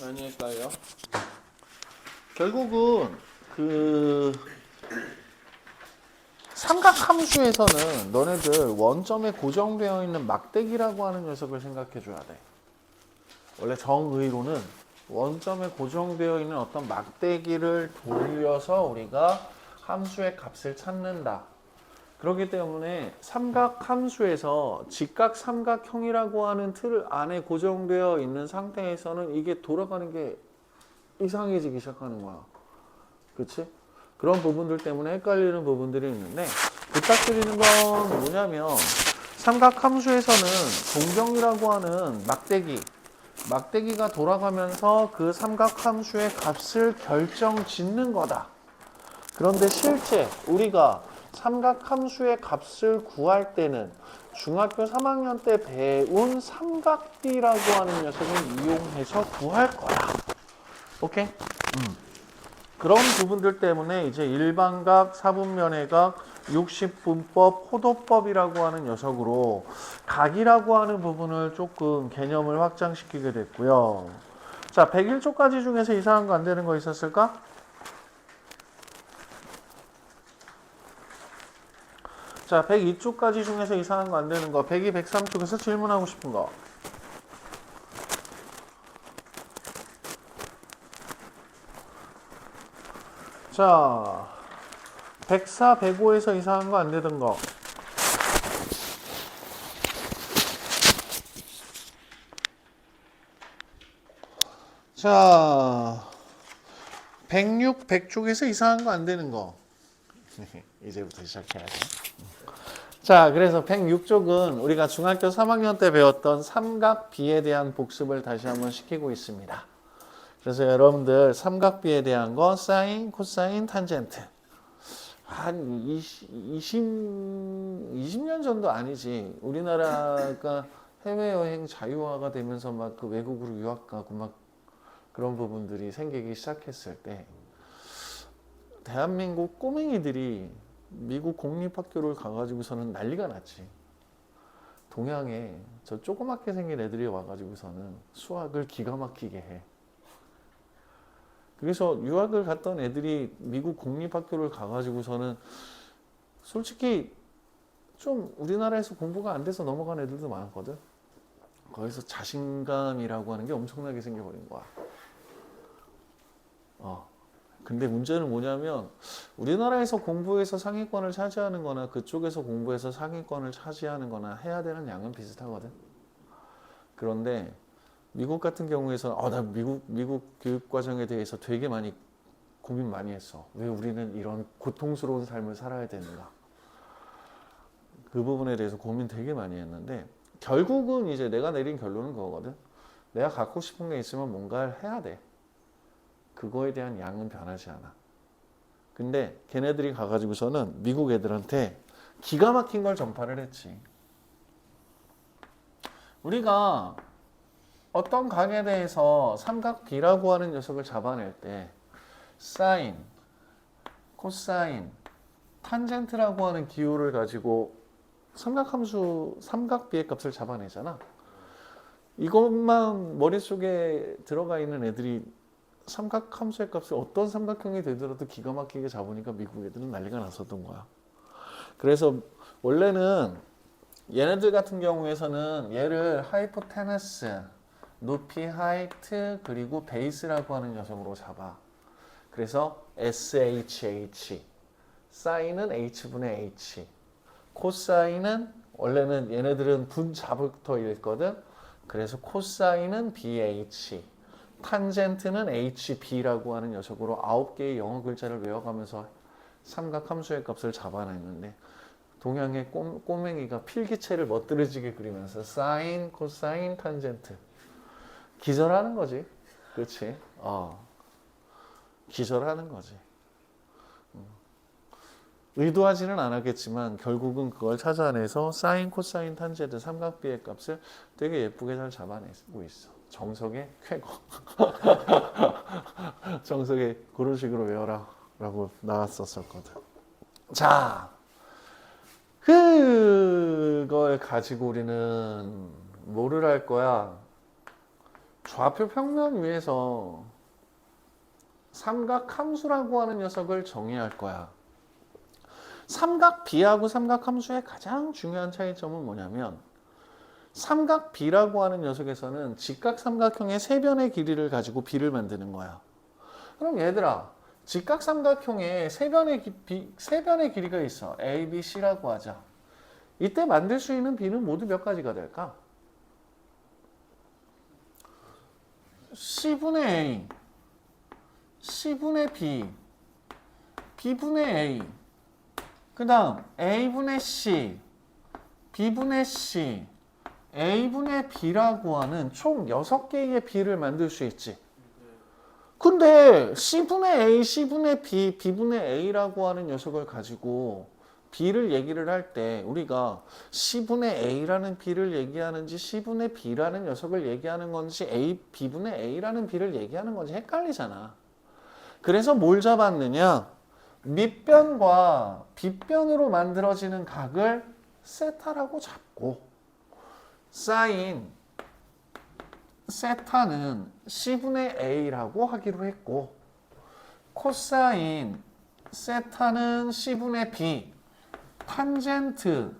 많이 할까요? 결국은 그 삼각함수에서는 너네들 원점에 고정되어 있는 막대기라고 하는 녀석을 생각해 줘야 돼. 원래 정의로는 원점에 고정되어 있는 어떤 막대기를 돌려서 우리가 함수의 값을 찾는다. 그렇기 때문에 삼각함수에서 직각삼각형이라고 하는 틀 안에 고정되어 있는 상태에서는 이게 돌아가는 게 이상해지기 시작하는 거야. 그렇지? 그런 부분들 때문에 헷갈리는 부분들이 있는데 부탁드리는 건 뭐냐면 삼각함수에서는 동정이라고 하는 막대기가 돌아가면서 그 삼각함수의 값을 결정짓는 거다. 그런데 실제 우리가 삼각함수의 값을 구할 때는 중학교 3학년 때 배운 삼각비라고 하는 녀석을 이용해서 구할 거야. 오케이? 그런 부분들 때문에 이제 일반각, 사분면외각, 60분법, 호도법이라고 하는 녀석으로 각이라고 하는 부분을 조금 개념을 확장시키게 됐고요. 자, 101조까지 중에서 이상한 거 안 되는 거 있었을까? 자, 102쪽까지 중에서 이상한 거 안 되는 거, 102, 103쪽에서 질문하고 싶은 거. 자, 104, 105에서 이상한 거 안 되던 거. 자, 106, 100쪽에서 이상한 거 안 되는 거. 이제부터 시작해야지. 자, 그래서 106쪽은 우리가 중학교 3학년 때 배웠던 삼각비에 대한 복습을 다시 한번 시키고 있습니다. 그래서 여러분들 삼각비에 대한 거 사인, 코사인, 탄젠트. 한 20년 전도 아니지. 우리나라가 해외여행 자유화가 되면서 막 그 외국으로 유학 가고 막 그런 부분들이 생기기 시작했을 때 대한민국 꼬맹이들이 미국 공립학교를 가가지고서는 난리가 났지. 동양에 저 조그맣게 생긴 애들이 와가지고서는 수학을 기가 막히게 해. 그래서 유학을 갔던 애들이 미국 공립학교를 가가지고서는 솔직히 좀 우리나라에서 공부가 안 돼서 넘어간 애들도 많았거든. 거기서 자신감이라고 하는 게 엄청나게 생겨버린 거야. 근데 문제는 뭐냐면 우리나라에서 공부해서 상위권을 차지하는 거나 그쪽에서 공부해서 상위권을 차지하는 거나 해야 되는 양은 비슷하거든. 그런데 미국 같은 경우에서는 나 미국 교육 과정에 대해서 되게 많이 고민 많이 했어. 왜 우리는 이런 고통스러운 삶을 살아야 되는가? 그 부분에 대해서 고민 되게 많이 했는데 결국은 이제 내가 내린 결론은 그거거든. 내가 갖고 싶은 게 있으면 뭔가를 해야 돼. 그거에 대한 양은 변하지 않아. 근데 걔네들이 가가지고서는 미국 애들한테 기가 막힌 걸 전파를 했지. 우리가 어떤 각에 대해서 삼각비라고 하는 녀석을 잡아낼 때 사인, 코사인, 탄젠트라고 하는 기호를 가지고 삼각함수, 삼각비의 값을 잡아내잖아. 이것만 머릿속에 들어가 있는 애들이 삼각함수의 값을 어떤 삼각형이 되더라도 기가 막히게 잡으니까 미국 애들은 난리가 났었던 거야. 그래서 원래는 얘네들 같은 경우에서는 얘를 하이포테너스, 높이 하이트, 그리고 베이스라고 하는 녀석으로 잡아. 그래서 SHH, 사인은 H분의 H, 코사인은 원래는 얘네들은 분자부터 읽거든. 그래서 코사인은 BH, 탄젠트는 HB라고 하는 녀석으로 9개의 영어 글자를 외워가면서 삼각함수의 값을 잡아냈는데 동양의 꼬맹이가 필기체를 멋들어지게 그리면서 사인, 코사인, 탄젠트 기절하는 거지. 그렇지? 기절하는 거지. 의도하지는 않았겠지만 결국은 그걸 찾아내서 사인, 코사인, 탄젠트 삼각비의 값을 되게 예쁘게 잘 잡아내고 있어. 정석의 쾌거. 정석의 그런 식으로 외워라 라고 나왔었거든. 자, 그걸 가지고 우리는 뭐를 할 거야? 좌표 평면 위에서 삼각함수라고 하는 녀석을 정의할 거야. 삼각 B하고 삼각 함수의 가장 중요한 차이점은 뭐냐면 삼각 B라고 하는 녀석에서는 직각삼각형의 세 변의 길이를 가지고 B를 만드는 거야. 그럼 얘들아, 직각삼각형에 세 변의 길이가 있어. A, B, C라고 하자. 이때 만들 수 있는 B는 모두 몇 가지가 될까? C분의 A, C분의 B, B분의 A, 그 다음 A분의 C, B분의 C, A분의 B라고 하는 총 6개의 B를 만들 수 있지. 근데 C분의 A, C분의 B, B분의 A라고 하는 녀석을 가지고 B를 얘기를 할 때 우리가 C분의 A라는 B를 얘기하는지 C분의 B라는 녀석을 얘기하는 건지 B분의 A라는 B를 얘기하는 건지 헷갈리잖아. 그래서 뭘 잡았느냐? 밑변과 빗변으로 만들어지는 각을 세타라고 잡고 사인 세타는 C분의 A라고 하기로 했고 코사인 세타는 C분의 B, 탄젠트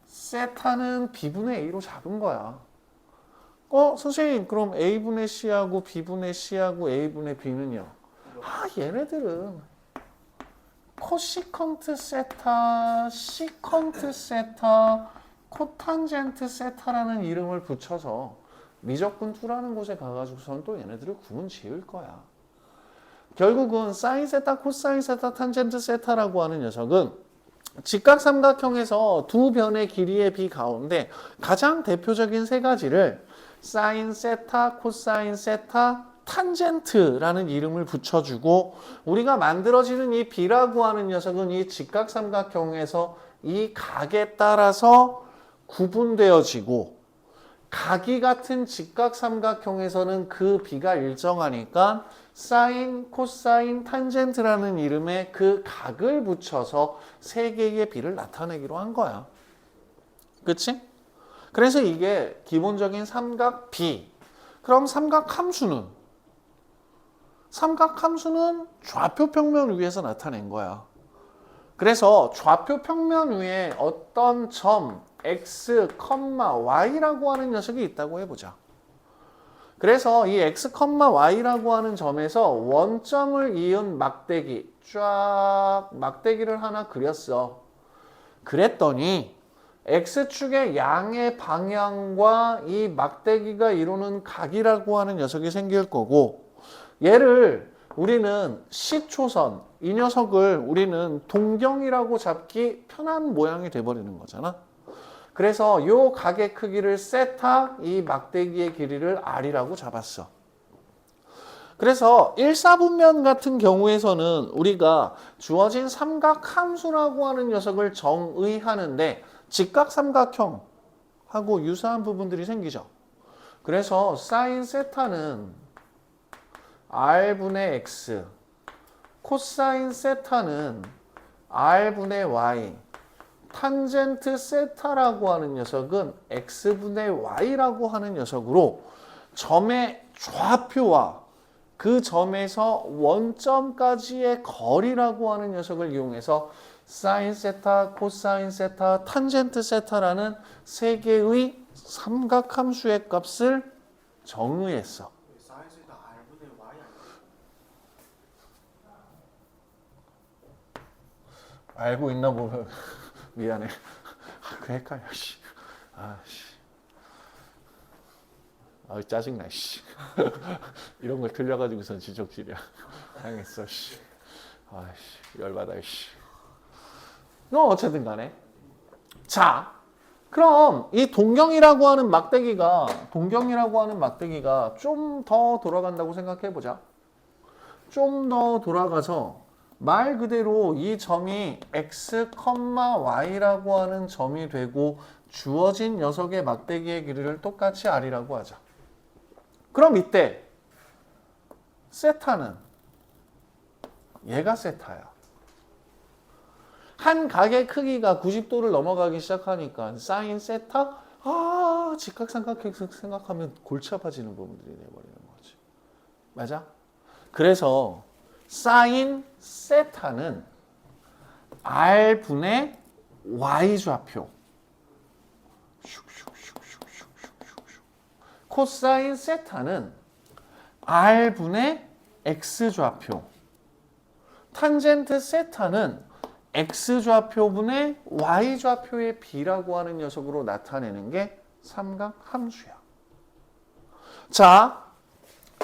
세타는 B분의 A로 잡은 거야. 선생님 그럼 A분의 C하고 B분의 C하고 A분의 B는요? 얘네들은 코시컨트 세타, 시컨트 세타, 코탄젠트 세타라는 이름을 붙여서 미적분 2라는 곳에 가가지고선 또 얘네들을 구분 지을 거야. 결국은 사인 세타, 코사인 세타, 탄젠트 세타라고 하는 녀석은 직각삼각형에서 두 변의 길이의 B 가운데 가장 대표적인 세 가지를 사인 세타, 코사인 세타, 탄젠트라는 이름을 붙여주고 우리가 만들어지는 이 B라고 하는 녀석은 이 직각삼각형에서 이 각에 따라서 구분되어지고 각이 같은 직각삼각형에서는 그 B가 일정하니까 사인, 코사인, 탄젠트라는 이름의 그 각을 붙여서 세 개의 B를 나타내기로 한 거야. 그치? 그래서 이게 기본적인 삼각 B. 그럼 삼각함수는 좌표 평면 위에서 나타낸 거야. 그래서 좌표 평면 위에 어떤 점 x, y라고 하는 녀석이 있다고 해보자. 그래서 이 x, y라고 하는 점에서 원점을 이은 막대기, 쫙 막대기를 하나 그렸어. 그랬더니 x축의 양의 방향과 이 막대기가 이루는 각이라고 하는 녀석이 생길 거고 얘를 우리는 C초선, 이 녀석을 우리는 동경이라고 잡기 편한 모양이 돼버리는 거잖아. 그래서 이 각의 크기를 세타, 이 막대기의 길이를 r이라고 잡았어. 그래서 1사분면 같은 경우에서는 우리가 주어진 삼각함수라고 하는 녀석을 정의하는데 직각삼각형하고 유사한 부분들이 생기죠. 그래서 사인 세타는 r분의 x, 코사인 세타는 r분의 y, 탄젠트 세타라고 하는 녀석은 x분의 y라고 하는 녀석으로 점의 좌표와 그 점에서 원점까지의 거리라고 하는 녀석을 이용해서 사인 세타, 코사인 세타, 탄젠트 세타라는 세 개의 삼각함수의 값을 정의했어. 알고 있나 보면 미안해. 그 헷갈려. 씨. 짜증나. 씨. 이런 걸 틀려가지고선 지적질이야. 당했어. 씨. 열받아. 씨. 어쨌든 간에. 자, 그럼 이 동경이라고 하는 막대기가 좀 더 돌아간다고 생각해 보자. 좀 더 돌아가서 말 그대로 이 점이 x, y라고 하는 점이 되고 주어진 녀석의 막대기의 길이를 똑같이 r이라고 하자. 그럼 이때 세타는 얘가 세타야. 한 각의 크기가 90도를 넘어가기 시작하니까 사인 세타, 직각삼각형 생각하면 골치 아파지는 부분들이 돼버리는 거지. 맞아? 그래서 사인 세타는 R분의 Y좌표, 코사인 세타는 R분의 X좌표, 탄젠트 세타는 X좌표분의 Y좌표의 비라고 하는 녀석으로 나타내는 게 삼각함수야. 자,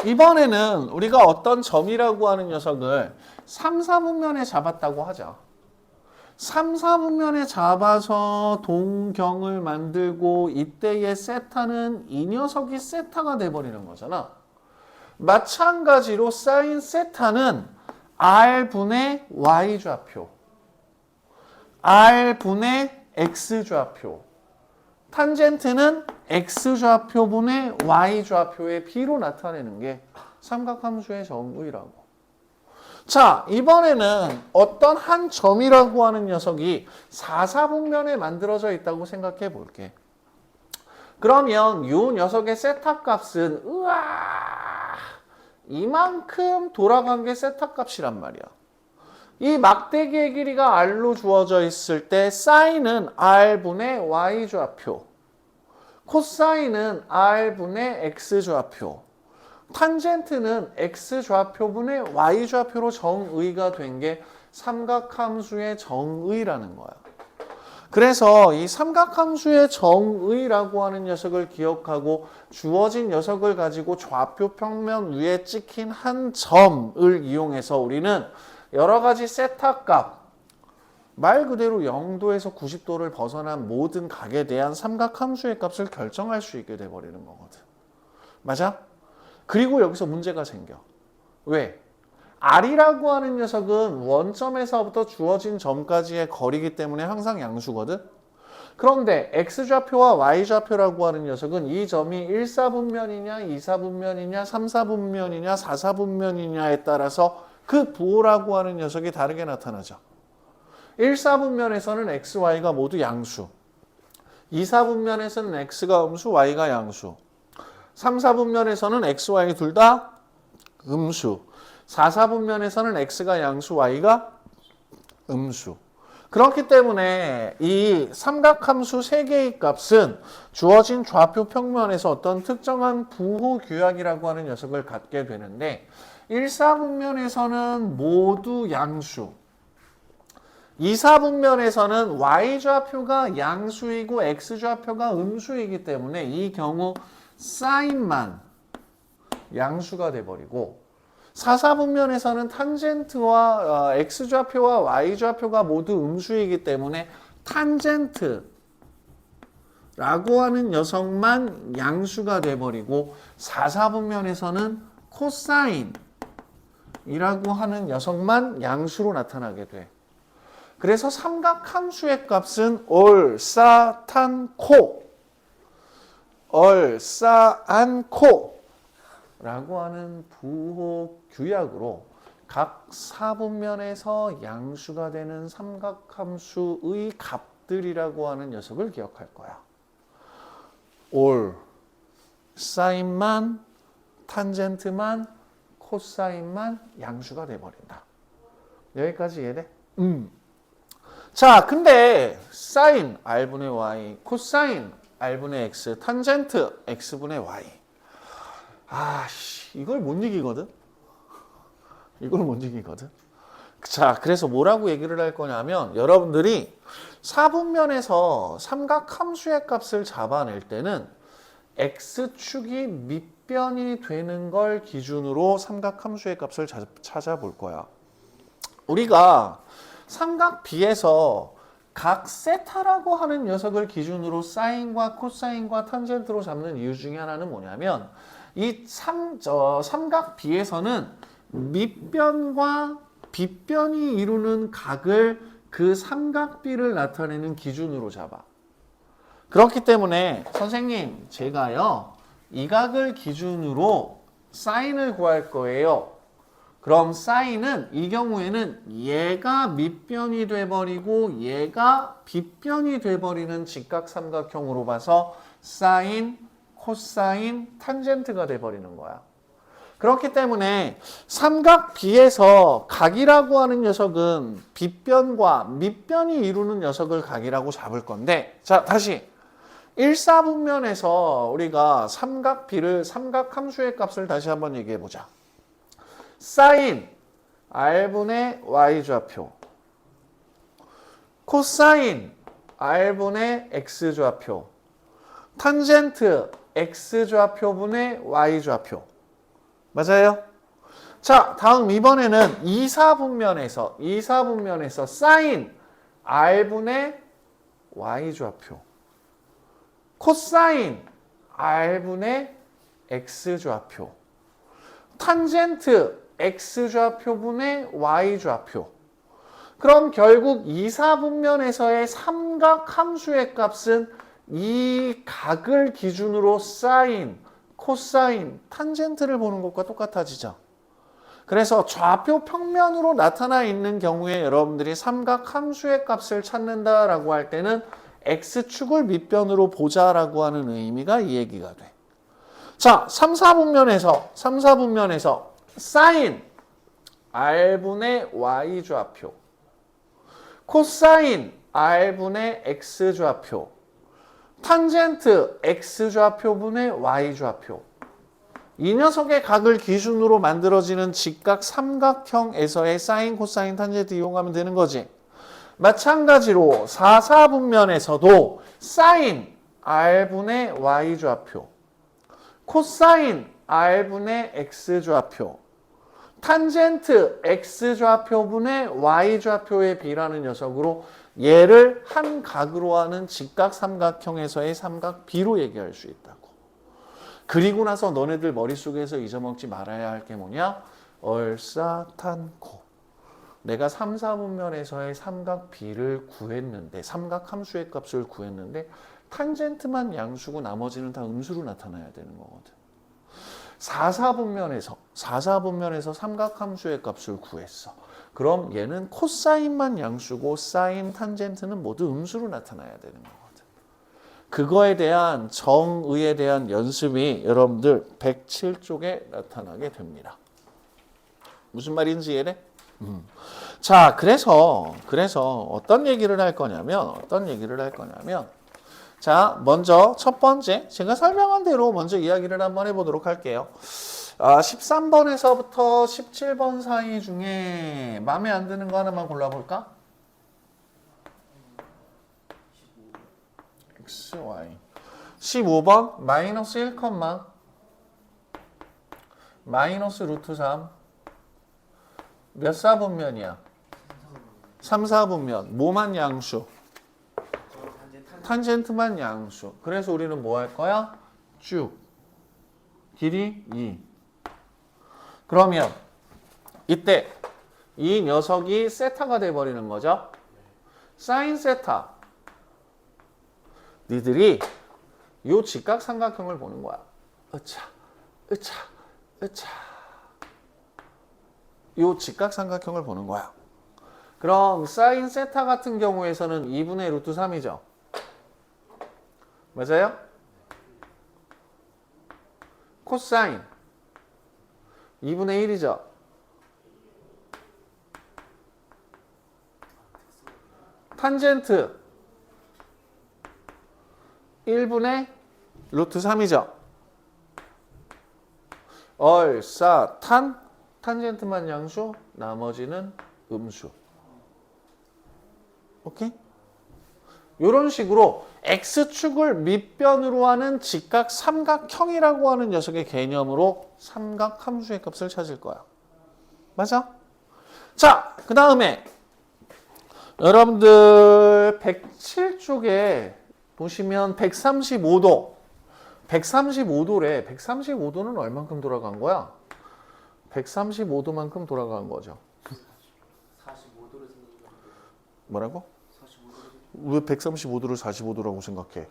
이번에는 우리가 어떤 점이라고 하는 녀석을 3, 4분면에 잡았다고 하자. 3, 4분면에 잡아서 동경을 만들고 이때의 세타는 이 녀석이 세타가 돼버리는 거잖아. 마찬가지로 사인 세타는 R분의 Y좌표, R분의 X좌표, 탄젠트는 X좌표분의 Y좌표의 B로 나타내는 게 삼각함수의 정의라고. 자, 이번에는 어떤 한 점이라고 하는 녀석이 4, 4분면에 만들어져 있다고 생각해 볼게. 그러면 이 녀석의 세타 값은 이만큼 돌아간 게 세타 값이란 말이야. 이 막대기의 길이가 R로 주어져 있을 때 사인은 R분의 Y좌표, 코사인은 R분의 X좌표, 탄젠트는 X좌표분의 Y좌표로 정의가 된 게 삼각함수의 정의라는 거야. 그래서 이 삼각함수의 정의라고 하는 녀석을 기억하고 주어진 녀석을 가지고 좌표 평면 위에 찍힌 한 점을 이용해서 우리는 여러 가지 세타 값, 말 그대로 0도에서 90도를 벗어난 모든 각에 대한 삼각함수의 값을 결정할 수 있게 돼버리는 거거든. 맞아? 그리고 여기서 문제가 생겨. 왜? R이라고 하는 녀석은 원점에서부터 주어진 점까지의 거리이기 때문에 항상 양수거든. 그런데 X좌표와 Y좌표라고 하는 녀석은 이 점이 1, 4분면이냐, 2, 4분면이냐, 3, 4분면이냐, 4, 4분면이냐에 따라서 그 부호라고 하는 녀석이 다르게 나타나죠. 1, 4분면에서는 X, Y가 모두 양수, 2, 4분면에서는 X가 음수, Y가 양수, 3, 4분면에서는 X, Y 둘 다 음수, 4, 4분면에서는 X가 양수, Y가 음수. 그렇기 때문에 이 삼각함수 3개의 값은 주어진 좌표 평면에서 어떤 특정한 부호 규약이라고 하는 녀석을 갖게 되는데 1, 4분면에서는 모두 양수, 2, 4분면에서는 Y좌표가 양수이고 X좌표가 음수이기 때문에 이 경우 사인만 양수가 돼버리고 4, 4분면에서는 탄젠트와 X좌표와 Y좌표가 모두 음수이기 때문에 탄젠트라고 하는 녀석만 양수가 돼버리고 4, 4분면에서는 코사인이라고 하는 녀석만 양수로 나타나게 돼. 그래서 삼각함수의 값은 얼싸탄코, 얼싸안코 라고 하는 부호 규약으로 각 4분면에서 양수가 되는 삼각함수의 값들이라고 하는 녀석을 기억할 거야. 올, 사인만, 탄젠트만, 코사인만 양수가 돼버린다. 여기까지 이해돼? 자, 근데 사인 R분의 Y, 코사인 R분의 X, 탄젠트 X분의 Y. 이걸 못 이기거든? 이걸 못 이기거든? 자, 그래서 뭐라고 얘기를 할 거냐면 여러분들이 4분면에서 삼각함수의 값을 잡아낼 때는 X축이 밑변이 되는 걸 기준으로 삼각함수의 값을 찾아볼 거야. 우리가 삼각 B에서 각 세타라고 하는 녀석을 기준으로 사인과 코사인과 탄젠트로 잡는 이유 중에 하나는 뭐냐면 이 삼각 B에서는 밑변과 빗변이 이루는 각을 그 삼각 B를 나타내는 기준으로 잡아. 그렇기 때문에 선생님 제가요 이 각을 기준으로 사인을 구할 거예요. 그럼 사인은 이 경우에는 얘가 밑변이 돼버리고 얘가 빗변이 돼버리는 직각삼각형으로 봐서 사인, 코사인, 탄젠트가 돼버리는 거야. 그렇기 때문에 삼각 B에서 각이라고 하는 녀석은 빗변과 밑변이 이루는 녀석을 각이라고 잡을 건데, 자, 다시 1사분면에서 우리가 삼각 B를 삼각 함수의 값을 다시 한번 얘기해 보자. 사인 R분의 Y좌표, 코사인 R분의 X좌표, 탄젠트 X좌표분의 Y좌표. 맞아요? 자, 다음 이번에는 2사분면에서 사인 R분의 Y좌표, 코사인 R분의 X좌표, 탄젠트 X좌표분의 Y좌표. 그럼 결국 2사분면에서의 삼각 함수의 값은 이 각을 기준으로 사인, 코사인, 탄젠트를 보는 것과 똑같아지죠. 그래서 좌표 평면으로 나타나 있는 경우에 여러분들이 삼각 함수의 값을 찾는다라고 할 때는 X축을 밑변으로 보자라고 하는 의미가 이 얘기가 돼. 자, 3사분면에서 사인 R분의 Y좌표, 코사인 R분의 X좌표, 탄젠트 X좌표분의 Y좌표. 이 녀석의 각을 기준으로 만들어지는 직각 삼각형에서의 사인, 코사인, 탄젠트 이용하면 되는 거지. 마찬가지로 4사분면에서도 사인 R분의 Y좌표, 코사인 R분의 X좌표, 탄젠트 X좌표분의 Y좌표의 B라는 녀석으로 얘를 한 각으로 하는 직각 삼각형에서의 삼각 B로 얘기할 수 있다고. 그리고 나서 너네들 머릿속에서 잊어먹지 말아야 할 게 뭐냐? 얼싸탄코. 내가 3, 4분면에서의 삼각 B를 구했는데, 삼각 함수의 값을 구했는데 탄젠트만 양수고 나머지는 다 음수로 나타나야 되는 거거든. 4사분면에서 삼각함수의 값을 구했어. 그럼 얘는 코사인만 양수고 사인, 탄젠트는 모두 음수로 나타나야 되는 거거든. 그거에 대한 정의에 대한 연습이 여러분들 107쪽에 나타나게 됩니다. 무슨 말인지 이해돼? 자, 그래서 어떤 얘기를 할 거냐면 자, 먼저 첫 번째 제가 설명한 대로 먼저 이야기를 한번 해보도록 할게요. 13번에서부터 17번 사이 중에 마음에 안 드는 거 하나만 골라볼까? X, Y. 15번 마이너스 1, 마이너스 루트 3. 몇 사분면이야? 3, 4분면. 뭐만 양수? 탄젠트만 양수. 그래서 우리는 뭐 할 거야? 쭉. 길이 2. 그러면 이때 이 녀석이 세타가 돼버리는 거죠. 사인 세타. 니들이 요 직각 삼각형을 보는 거야. 요 직각 삼각형을 보는 거야. 그럼 사인 세타 같은 경우에서는 2분의 루트 3이죠. 맞아요? 코사인 2분의 1이죠. 탄젠트 1분의 루트 3이죠. 탄젠트만 양수, 나머지는 음수. 오케이? 이런 식으로 X축을 밑변으로 하는 직각 삼각형이라고 하는 녀석의 개념으로 삼각 함수의 값을 찾을 거야. 맞아? 자, 그 다음에 여러분들 107쪽에 보시면 135도. 135도래. 135도는 얼만큼 돌아간 거야? 135도만큼 돌아간 거죠. 45도를 생각하면 뭐라고? 45도를 왜 135도를 45도라고 생각해?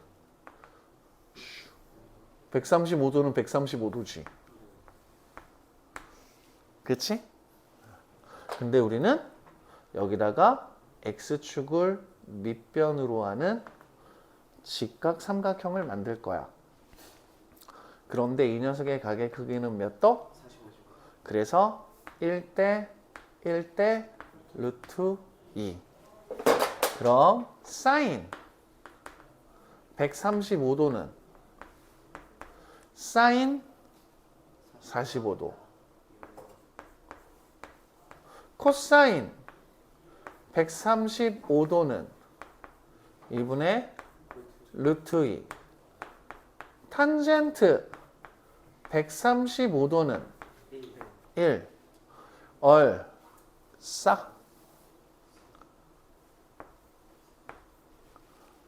135도는 135도지. 그치? 근데 우리는 여기다가 X축을 밑변으로 하는 직각 삼각형을 만들 거야. 그런데 이 녀석의 가게 크기는 몇 도? 45죠. 그래서 1대 1대 루트 2. 그럼 사인 135도는 사인 45도. 코사인 135도는 2분의 루트 2. 탄젠트 135도는 1. 얼싸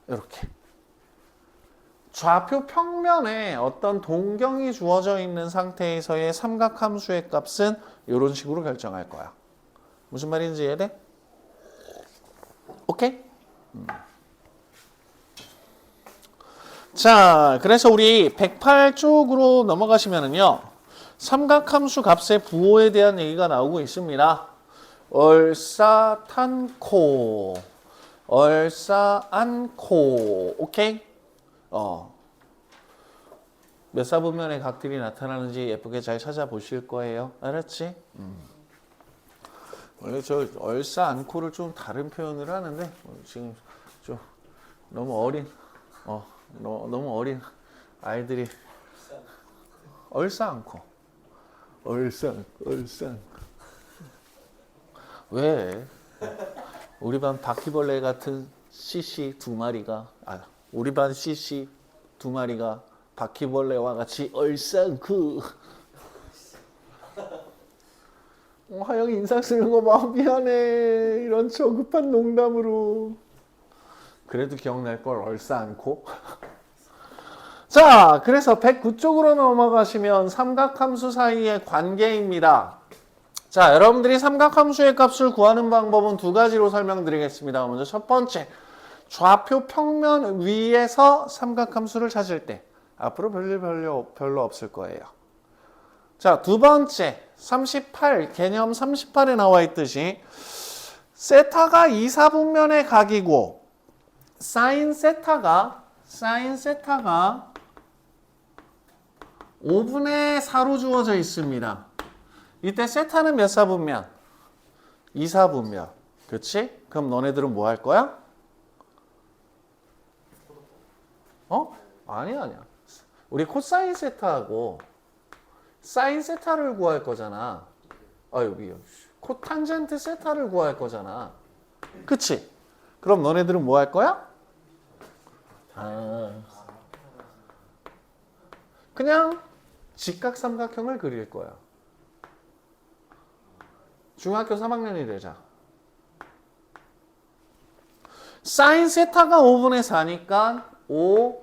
이렇게 좌표 평면에 어떤 동경이 주어져 있는 상태에서의 삼각함수의 값은 이런 식으로 결정할 거야. 무슨 말인지 이해돼? 오케이? 자, 그래서 우리 108쪽으로 넘어가시면은요. 삼각함수 값의 부호에 대한 얘기가 나오고 있습니다. 얼싸탄코, 얼싸안코, 오케이? 몇 사분면의 각들이 나타나는지 예쁘게 잘 찾아보실 거예요. 알았지? 원래 저 얼싸안코를 좀 다른 표현을 하는데 지금 좀 너무 어린 아이들이 얼싸안코, 얼싸. 왜? 우리 반 바퀴벌레 같은 CC 두 마리가 우리 반 CC 두 마리가 바퀴벌레와 같이 얼싸안코. 하영이 인상 쓰는 거 봐. 미안해. 이런 저급한 농담으로. 그래도 기억날 걸 얼싸안코. 자, 그래서 109쪽으로 넘어가시면 삼각함수 사이의 관계입니다. 자, 여러분들이 삼각함수의 값을 구하는 방법은 두 가지로 설명드리겠습니다. 먼저 첫 번째, 좌표 평면 위에서 삼각함수를 찾을 때 앞으로 별로 없을 거예요. 자, 두 번째, 38, 개념 38에 나와 있듯이 세타가 2, 4분면의 각이고 사인 세타가 5분의 4로 주어져 있습니다. 이때 세타는 몇 사분면? 2, 4분면. 그렇지? 그럼 너네들은 뭐 할 거야? 아니야. 우리 코사인 세타하고 사인 세타를 구할 거잖아. 여기 코탄젠트 세타를 구할 거잖아. 그치? 그럼 너네들은 뭐 할 거야? 그냥 직각삼각형을 그릴 거야. 중학교 3학년이 되자. 사인 세타가 5분의 4니까 5,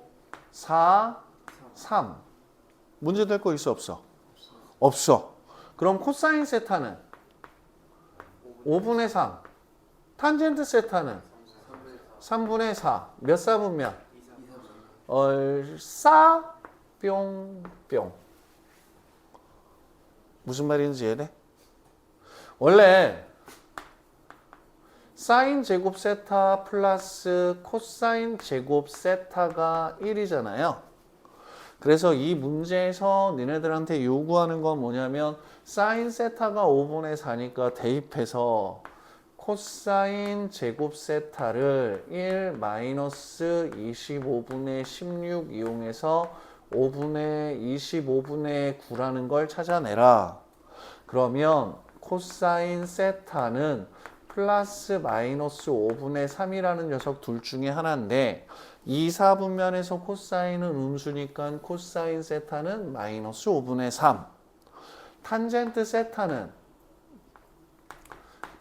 4, 3. 문제 될 거 있어 없어? 없어. 그럼 코사인 세타는 5분의 3. 탄젠트 세타는 3분의 4. 몇 사분면? 얼싸 뿅뿅. 무슨 말인지 이해돼? 원래 사인 제곱 세타 플러스 코사인 제곱 세타가 1이잖아요. 그래서 이 문제에서 니네들한테 요구하는 건 뭐냐면 사인 세타가 5분의 4니까 대입해서 코사인 제곱 세타를 1 마이너스 25분의 16 이용해서 5분의 25분의 9라는 걸 찾아내라. 그러면 코사인 세타는 플러스 마이너스 5분의 3이라는 녀석 둘 중에 하나인데 2, 4분면에서 코사인은 음수니까 코사인 세타는 마이너스 5분의 3. 탄젠트 세타는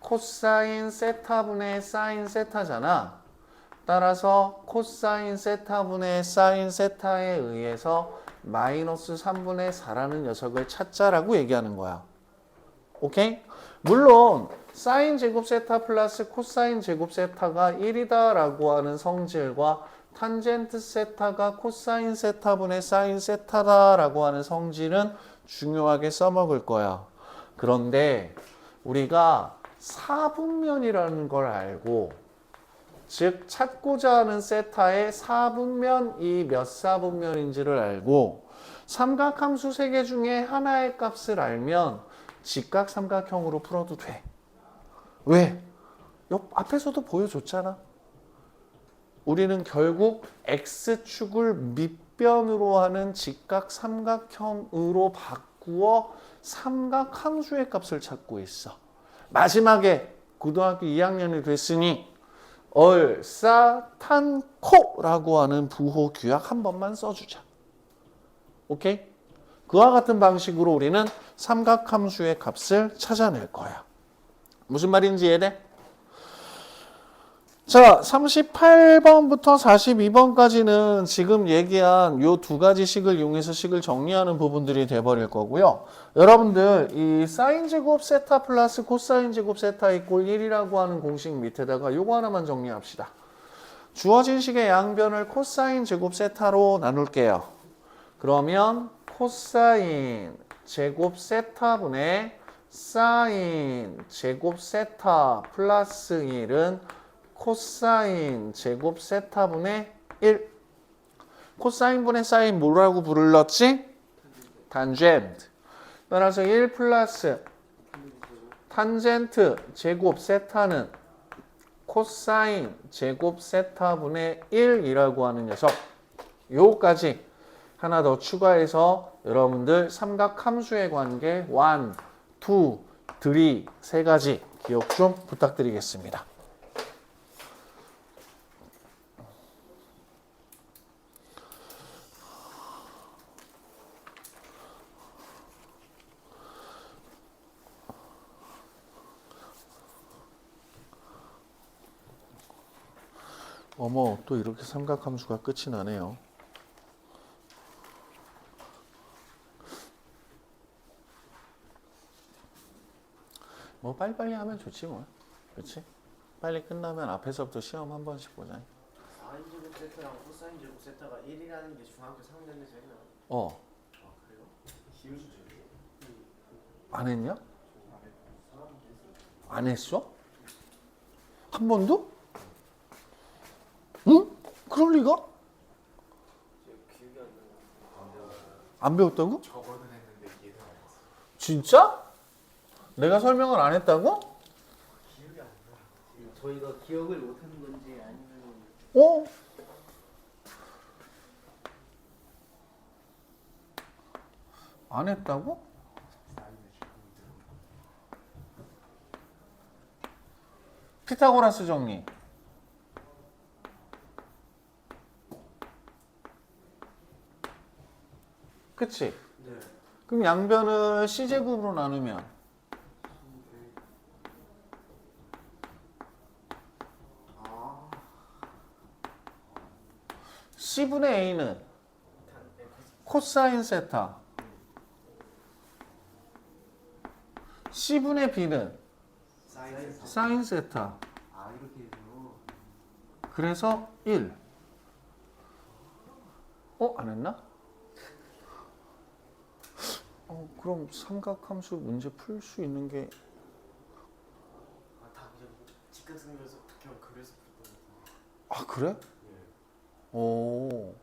코사인 세타분의 사인 세타잖아. 따라서 코사인 세타분의 사인 세타에 의해서 마이너스 3분의 4라는 녀석을 찾자라고 얘기하는 거야. 오케이? 물론 사인 제곱 세타 플러스 코사인 제곱 세타가 1이다 라고 하는 성질과 탄젠트 세타가 코사인 세타분의 사인 세타다 라고 하는 성질은 중요하게 써먹을 거야. 그런데 우리가 4분면이라는 걸 알고 즉 찾고자 하는 세타의 사분면이 몇 사분면인지를 알고 삼각함수 3개 중에 하나의 값을 알면 직각삼각형으로 풀어도 돼. 왜? 옆 앞에서도 보여줬잖아. 우리는 결국 x축을 밑변으로 하는 직각삼각형으로 바꾸어 삼각함수의 값을 찾고 있어. 마지막에 고등학교 2학년이 됐으니 얼싸탄코라고 하는 부호 규약 한 번만 써주자. 오케이? 그와 같은 방식으로 우리는 삼각함수의 값을 찾아낼 거야. 무슨 말인지 이해돼? 자, 38번부터 42번까지는 지금 얘기한 요 두 가지 식을 이용해서 식을 정리하는 부분들이 돼버릴 거고요. 여러분들 이 사인 제곱 세타 플러스 코사인 제곱 세타 이꼴 1이라고 하는 공식 밑에다가 요거 하나만 정리합시다. 주어진 식의 양변을 코사인 제곱 세타로 나눌게요. 그러면 코사인 제곱 세타분의 사인 제곱 세타 플러스 1은 코사인 제곱 세타분의 1. 코사인분의 사인 뭐라고 불렀지? 탄젠트. 따라서 1 플러스 탄젠트 제곱 세타는 코사인 제곱 세타분의 1이라고 하는 녀석. 요거까지 하나 더 추가해서 여러분들 삼각함수의 관계 1, 2, 3, 세 가지 기억 좀 부탁드리겠습니다. 어머, 또 이렇게 삼각함수가 끝이 나네요. 뭐 빨리빨리 하면 좋지 뭐. 그렇지? 빨리 끝나면 앞에서부터 시험 한 번씩 보자. 사인 제곱 세타랑 코사인 제곱 세타가 1이라는 게 중학교 3학년 때서 했나? 어. 아 그래요? 기울 수준이에요? 안 했냐? 안 했어? 한 번도? 응? 그럴 리가? 기억이 안 나요. 안 배웠다고? 저거는 했는데 이해가 안 됐어. 진짜? 내가 설명을 안 했다고? 기억이 안 나요. 저희가 기억을 못하는 건지 아니면 어? 안 했다고? 피타고라스 정리. 그치? 네. 그럼 양변을 C제곱으로 나누면 아. C분의 A는 코사인 세타, C분의 B는 사인 세타. 사인 세타. 아 이렇게 해서. 그래서 1. 안 했나? 그럼 삼각함수 문제 풀 수 있는 게 아다 그냥 직각생겨서 그냥 그래서 풀었던 거. 그래? 예. 오.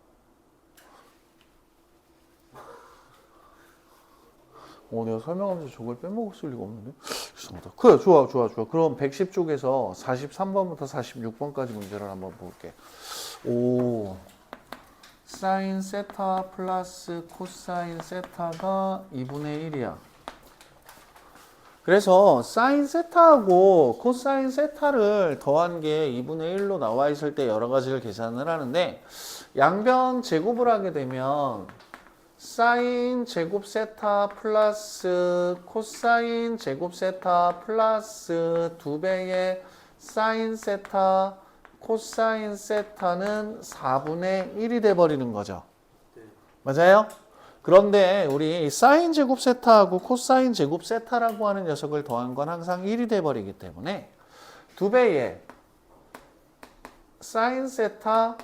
내가 설명하면서 저걸 빼먹었을 리가 없는데? 죄송하다. 그래, 좋아. 그럼 110쪽에서 43번부터 46번까지 문제를 한번 볼게. 오. 사인 세타 플러스 코사인 세타가 2분의 1이야. 그래서 사인 세타하고 코사인 세타를 더한 게 2분의 1로 나와 있을 때 여러 가지를 계산을 하는데 양변 제곱을 하게 되면 사인 제곱 세타 플러스 코사인 제곱 세타 플러스 2배의 사인 세타 코사인 세타는 4분의 1이 돼버리는 거죠. 네. 맞아요? 그런데 우리 사인 제곱 세타하고 코사인 제곱 세타라고 하는 녀석을 더한 건 항상 1이 돼버리기 때문에 2배의 사인 세타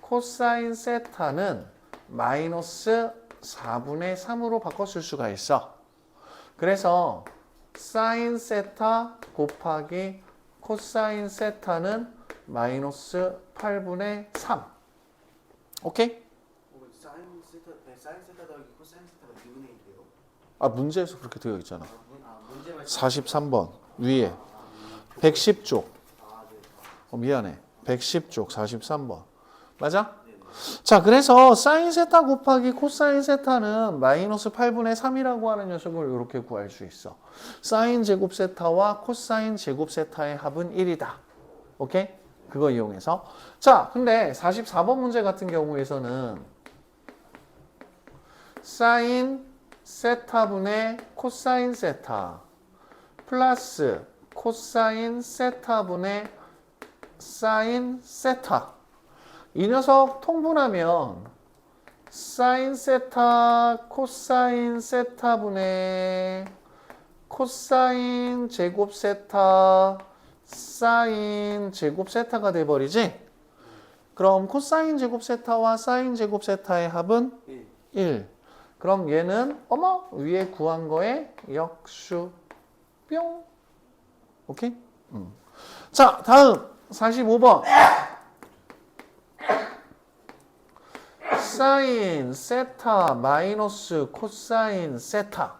코사인 세타는 마이너스 4분의 3으로 바꿨을 수가 있어. 그래서 사인 세타 곱하기 코사인 세타는 마이너스 8분의 3. 오케이? 사인 세타, 네, 사인 세타 더하기 코사인 세타가 2분의 1이에요. 아, 문제에서 그렇게 되어 있잖아. 문제만 43번 위에 110쪽. 네. 미안해. 110쪽 43번. 맞아? 자, 그래서 사인 세타 곱하기 코사인 세타는 마이너스 8분의 3이라고 하는 녀석을 이렇게 구할 수 있어. 사인 제곱 세타와 코사인 제곱 세타의 합은 1이다. 오케이? 그거 이용해서. 자, 근데 44번 문제 같은 경우에서는 사인 세타분의 코사인 세타 플러스 코사인 세타분의 사인 세타. 이 녀석 통분하면 사인 세타 코사인 세타분의 코사인 제곱 세타 사인 제곱 세타가 돼버리지? 그럼 코사인 제곱 세타와 사인 제곱 세타의 합은 1. 그럼 얘는 어머 위에 구한 거에 역수 뿅. 오케이? 자, 다음 45번. 사인 세타 마이너스 코사인 세타.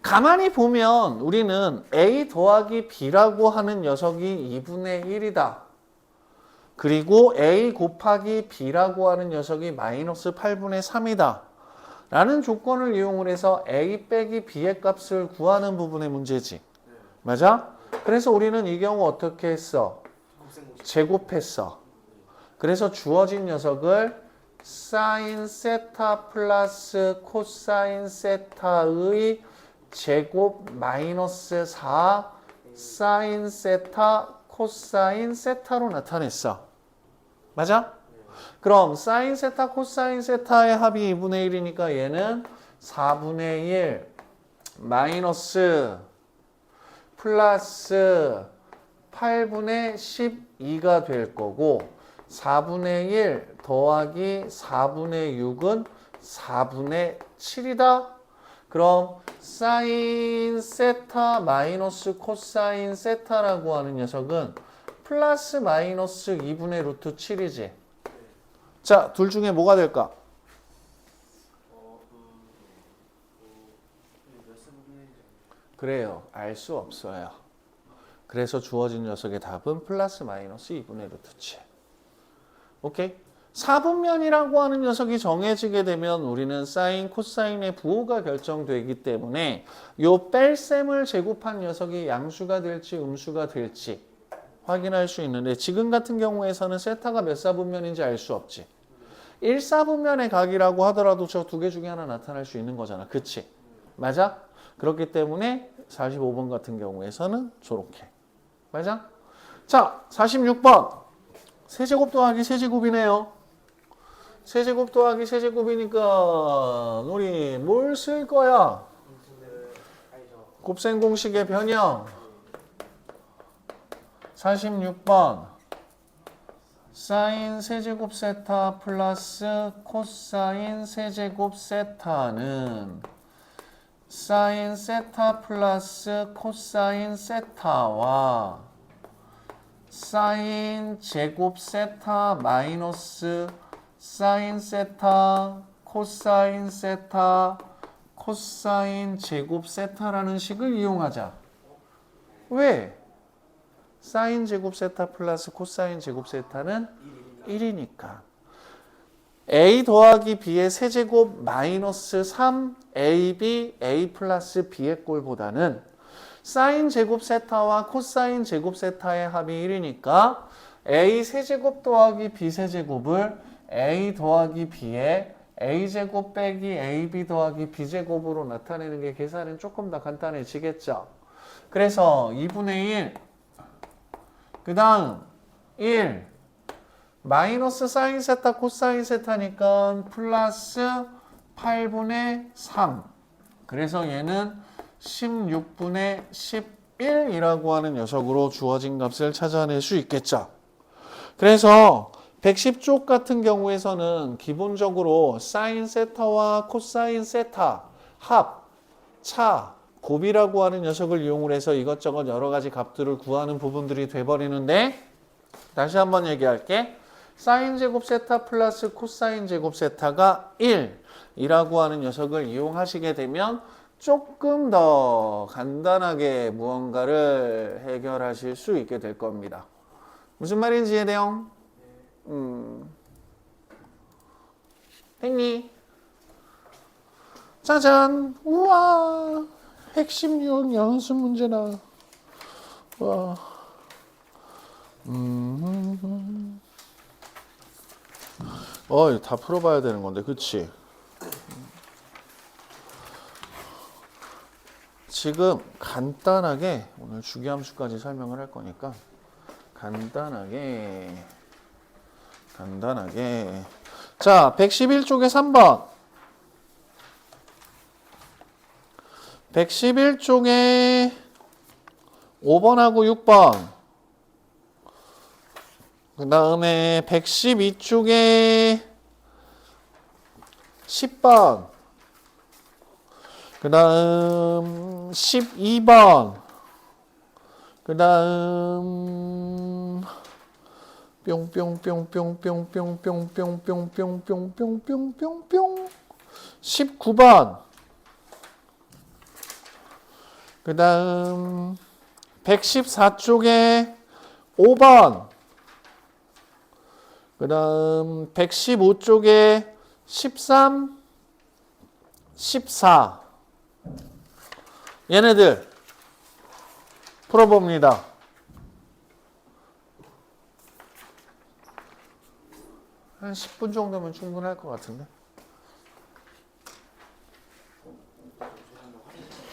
가만히 보면 우리는 a 더하기 b라고 하는 녀석이 2분의 1이다. 그리고 a 곱하기 b라고 하는 녀석이 마이너스 8분의 3이다. 라는 조건을 이용을 해서 a 빼기 b의 값을 구하는 부분의 문제지. 맞아? 그래서 우리는 이 경우 어떻게 했어? 제곱했어. 그래서 주어진 녀석을 사인 세타 플러스 코사인 세타의 제곱 마이너스 4 사인 세타 코사인 세타로 나타냈어. 맞아? 그럼 사인 세타 코사인 세타의 합이 2분의 1이니까 얘는 4분의 1 마이너스 플러스 8분의 12가 될 거고 4분의 1 더하기 4분의 6은 4분의 7이다. 그럼 사인 세타 마이너스 코사인 세타라고 하는 녀석은 플러스 마이너스 2분의 루트 7이지. 자, 둘 중에 뭐가 될까? 그래요. 알 수 없어요. 그래서 주어진 녀석의 답은 플러스 마이너스 2분의 루트 7. 오케이? 4분면이라고 하는 녀석이 정해지게 되면 우리는 사인, 코사인의 부호가 결정되기 때문에 요 뺄셈을 제곱한 녀석이 양수가 될지 음수가 될지 확인할 수 있는데 지금 같은 경우에서는 세타가 몇 사분면인지 알 수 없지. 1사분면의 각이라고 하더라도 저 두 개 중에 하나 나타날 수 있는 거잖아. 그치? 맞아? 그렇기 때문에 45번 같은 경우에서는 저렇게. 맞아? 자, 46번. 세제곱 더하기 세제곱이네요. 세제곱 더하기 세제곱이니까 우리 뭘 쓸 거야? 곱셈 공식의 변형. 46번. 사인 세제곱 세타 플러스 코사인 세제곱 세타는 사인 세타 플러스 코사인 세타와 사인 제곱 세타 마이너스 사인 세타 코사인 세타 코사인 제곱 세타라는 식을 이용하자. 왜? 사인 제곱 세타 플러스 코사인 제곱 세타는 1이니까. a 더하기 b의 세제곱 마이너스 3ab a 플러스 b의 꼴보다는 사인 제곱 세타와 코사인 제곱 세타의 합이 1이니까 a 세제곱 더하기 b 세제곱을 a 더하기 b의 a제곱 빼기 ab 더하기 b제곱으로 나타내는 게 계산은 조금 더 간단해지겠죠. 그래서 2분의 1 그 다음 1 마이너스 사인 세타 코사인 세타니까 플러스 8분의 3 그래서 얘는 16분의 11이라고 하는 녀석으로 주어진 값을 찾아낼 수 있겠죠. 그래서 110쪽 같은 경우에서는 기본적으로 사인 세타와 코사인 세타 합, 차, 곱이라고 하는 녀석을 이용을 해서 이것저것 여러 가지 값들을 구하는 부분들이 돼버리는데 다시 한번 얘기할게. 사인 제곱 세타 플러스 코사인 제곱 세타가 1이라고 하는 녀석을 이용하시게 되면 조금 더 간단하게 무언가를 해결하실 수 있게 될 겁니다. 무슨 말인지 이해돼요? 됐니? 짜잔! 우와! 핵심 유형 연습 문제다. 와. 이거 다 풀어봐야 되는 건데, 그치? 지금 간단하게 오늘 주기함수까지 설명을 할 거니까 간단하게 자, 111쪽에 3번 111쪽에 5번하고 6번 그 다음에 112쪽에 10번 그 다음 12번 그 다음 뿅뿅뿅뿅뿅뿅뿅뿅뿅뿅뿅뿅뿅뿅 19번 그 다음 114쪽에 5번 그 다음 115쪽에 13, 14 얘네들 풀어봅니다. 한 10분 정도면 충분할 것 같은데.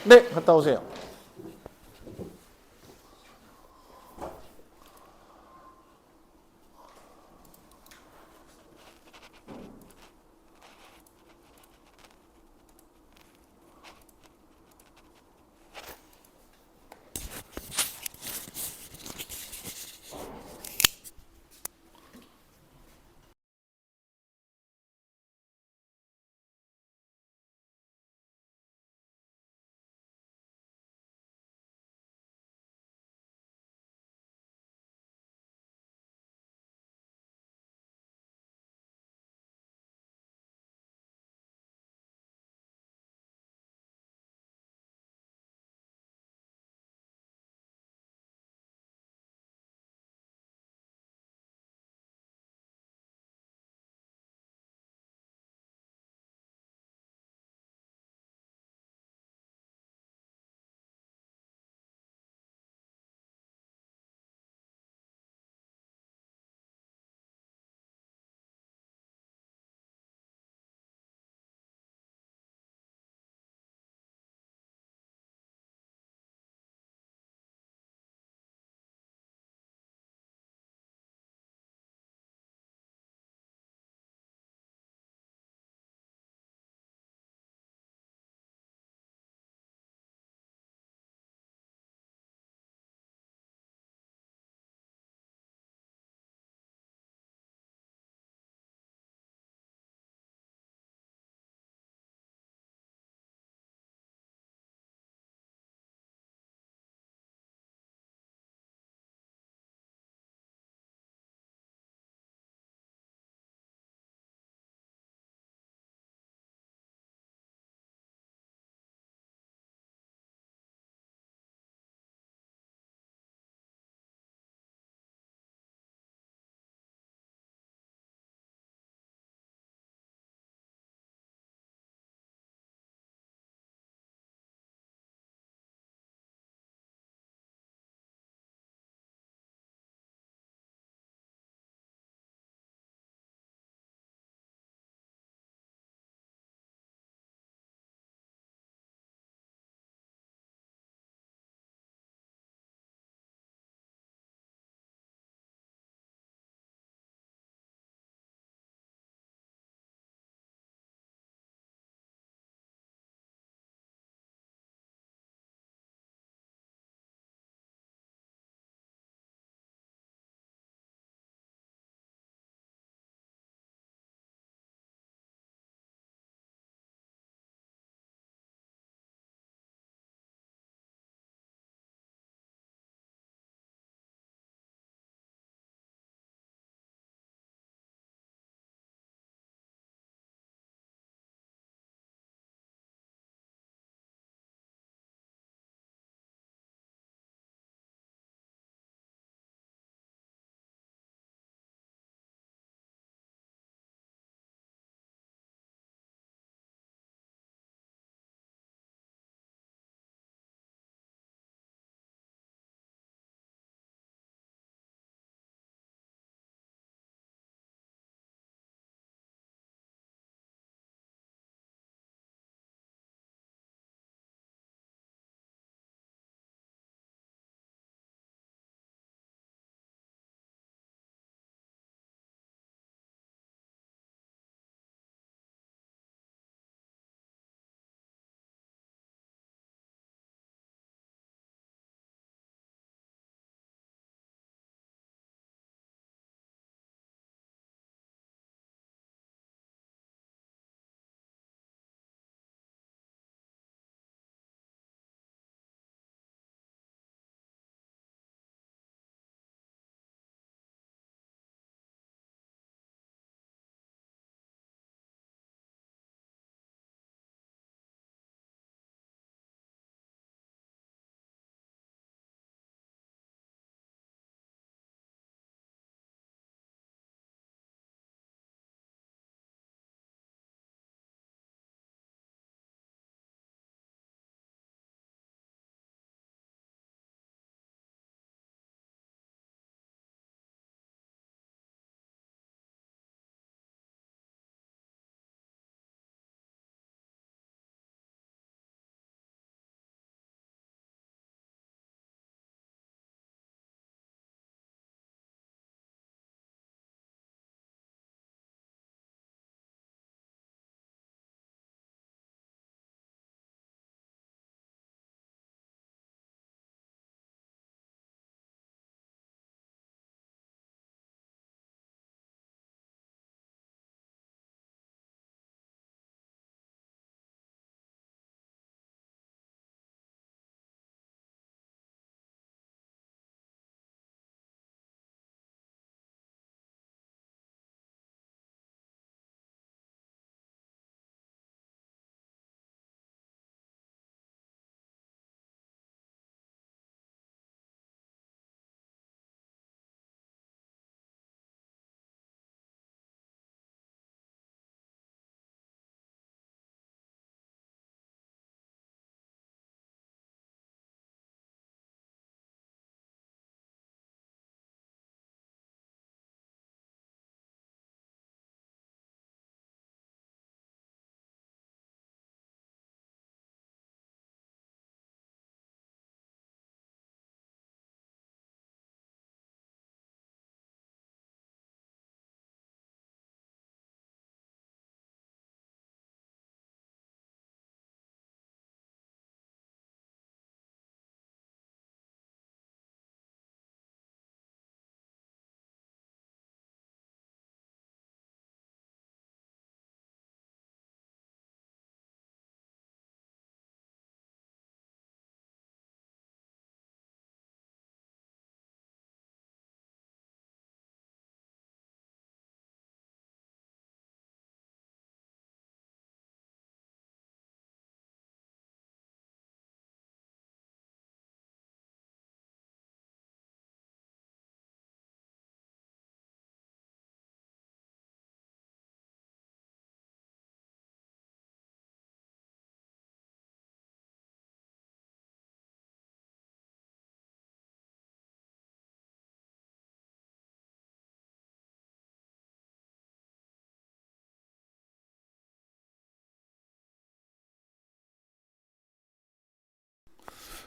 네, 갔다 오세요.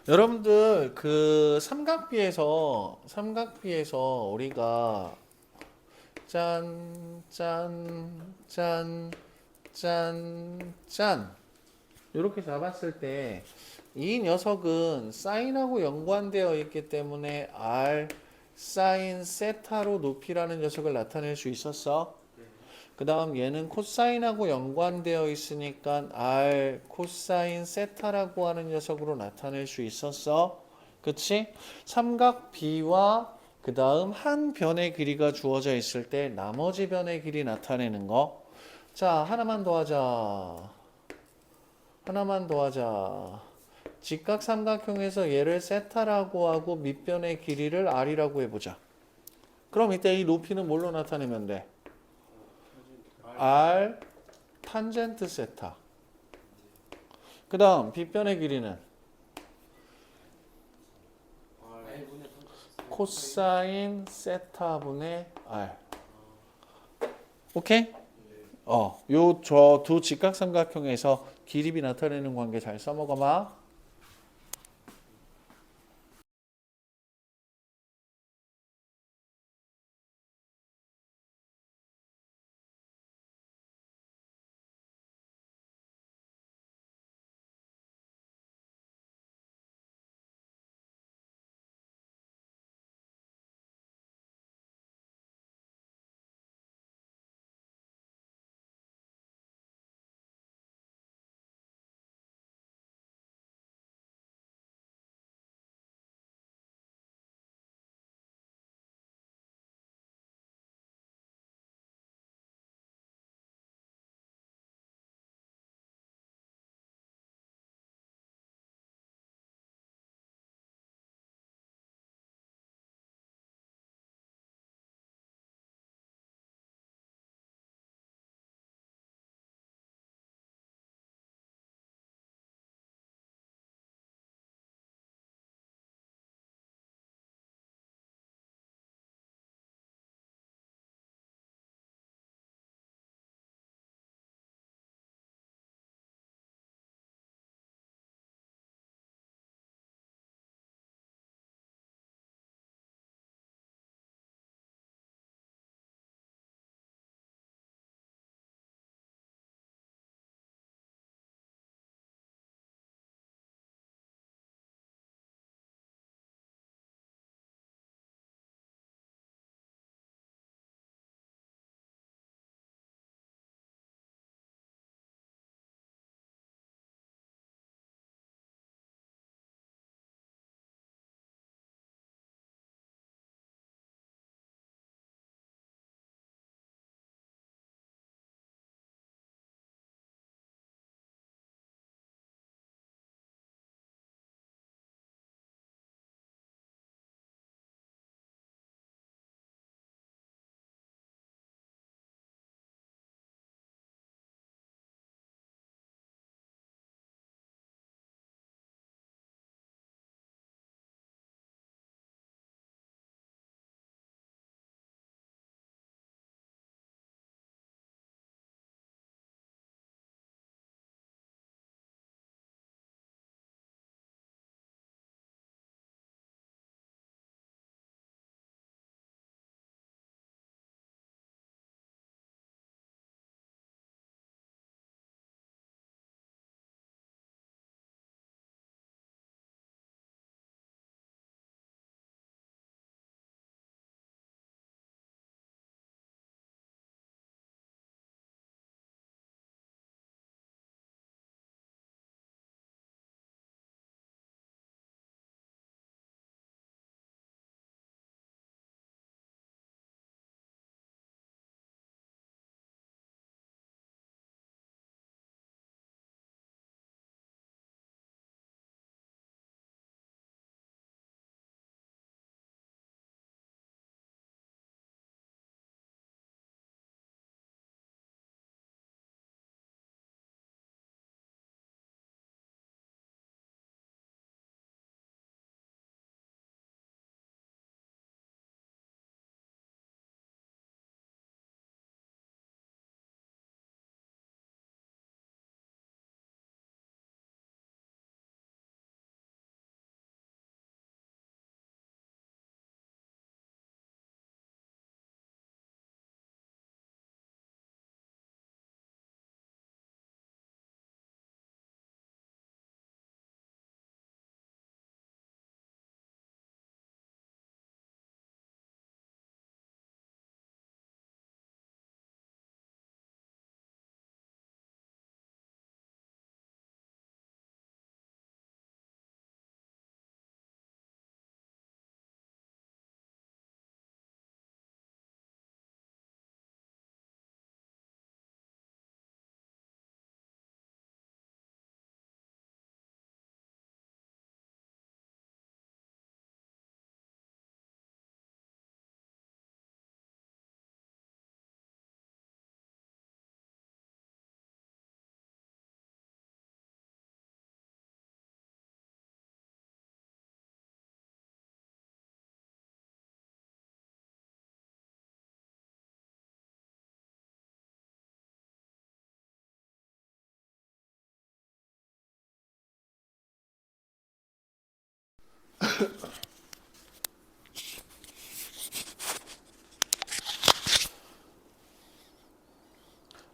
여러분들 그 삼각비에서 우리가 짠, 짠, 짠, 짠, 짠 이렇게 잡았을 때 이 녀석은 사인하고 연관되어 있기 때문에 R 사인 세타로 높이라는 녀석을 나타낼 수 있었어. 그 다음 얘는 코사인하고 연관되어 있으니까 R 코사인 세타라고 하는 녀석으로 나타낼 수 있었어. 그치? 삼각 B와 그 다음 한 변의 길이가 주어져 있을 때 나머지 변의 길이 나타내는 거. 자, 하나만 더 하자. 직각삼각형에서 얘를 세타라고 하고 밑변의 길이를 R이라고 해보자. 그럼 이때 이 높이는 뭘로 나타내면 돼? R 탄젠트 세타. 그 다음 빗변의 길이는 코사인 세타분의 R. 오케이? 요 저 두 직각삼각형에서 길이비 나타내는 관계 잘 써먹어봐.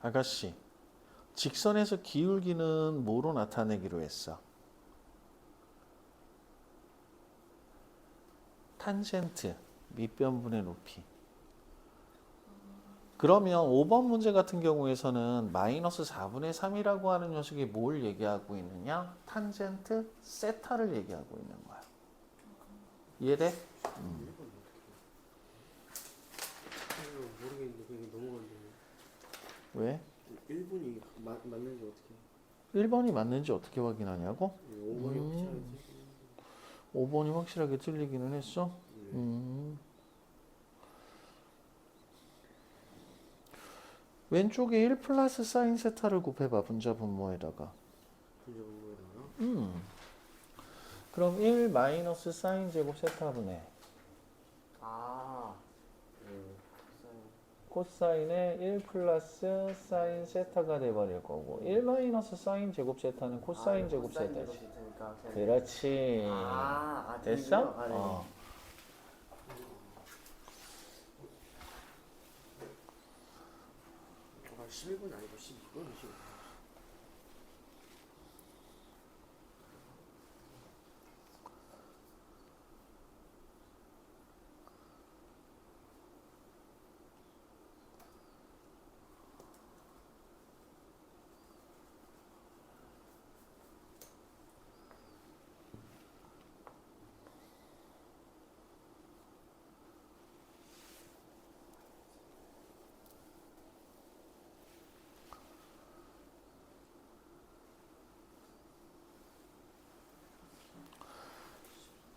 아가씨, 직선에서 기울기는 뭐로 나타내기로 했어? 탄젠트, 밑변분의 높이. 그러면 5번 문제 같은 경우에서는 마이너스 4분의 3이라고 하는 녀석이 뭘 얘기하고 있느냐? 탄젠트 세타를 얘기하고 있는 거야. 이해돼? 모르겠는데 그게 넘어갔는데 왜? 1분이 맞는지 어떻게 1번이 맞는지 어떻게 확인하냐고? 5번이 확실하게 5번이 확실하게 틀리기는 했어? 왼쪽에 1 플러스 사인 세타를 곱해봐. 분자 분모에다가. 분자 분모에다가 그럼 1 마이너스 사인 제곱 세타분의 아 코사인의 1 플러스 사인 세타가 돼버릴 거고 1 마이너스 사인 제곱 세타는 코사인 제곱 세타지. 그렇지. 됐어? 아, 네. 어. 아, 11분 아니고 12분?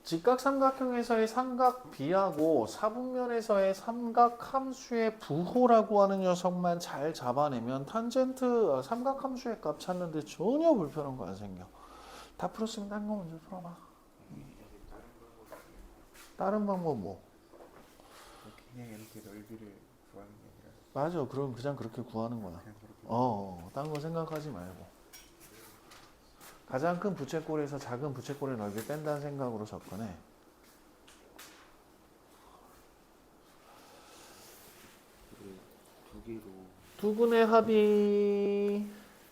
직각삼각형에서의 삼각 B하고 사분면에서의 삼각 함수의 부호라고 하는 녀석만 잘 잡아내면 탄젠트 삼각 함수의 값 찾는데 전혀 불편한 거 안 생겨. 다 풀었으면 딴 거 먼저 풀어봐. 다른 방법 뭐? 그냥 이렇게 넓이를 구하는 게 아니라 맞아. 그럼 그냥 그렇게 구하는 거야. 그냥 그렇게 딴 거 생각하지 말고. 가장 큰 부채꼴에서 작은 부채꼴의 넓이 뺀다는 생각으로 접근해. 두 개로 두근의 합이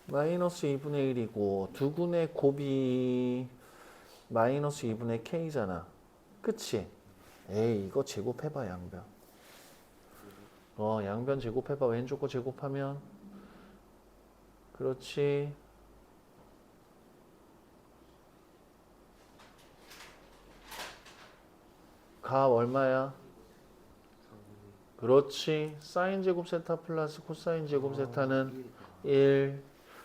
마이너스 2분의 1이고 두근의 곱이 마이너스 2분의 k잖아. 그치? 에이 이거 제곱해봐 양변. 양변 제곱해봐. 왼쪽 거 제곱하면 그렇지. 값 얼마야? 그렇지. 사인 제곱 세타 플러스 코사인 제곱 세타는 1.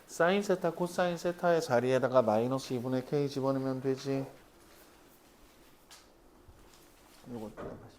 사인 세타 코사인 세타의 자리에다가 마이너스 2분의 k 집어넣으면 되지. 이것도 84.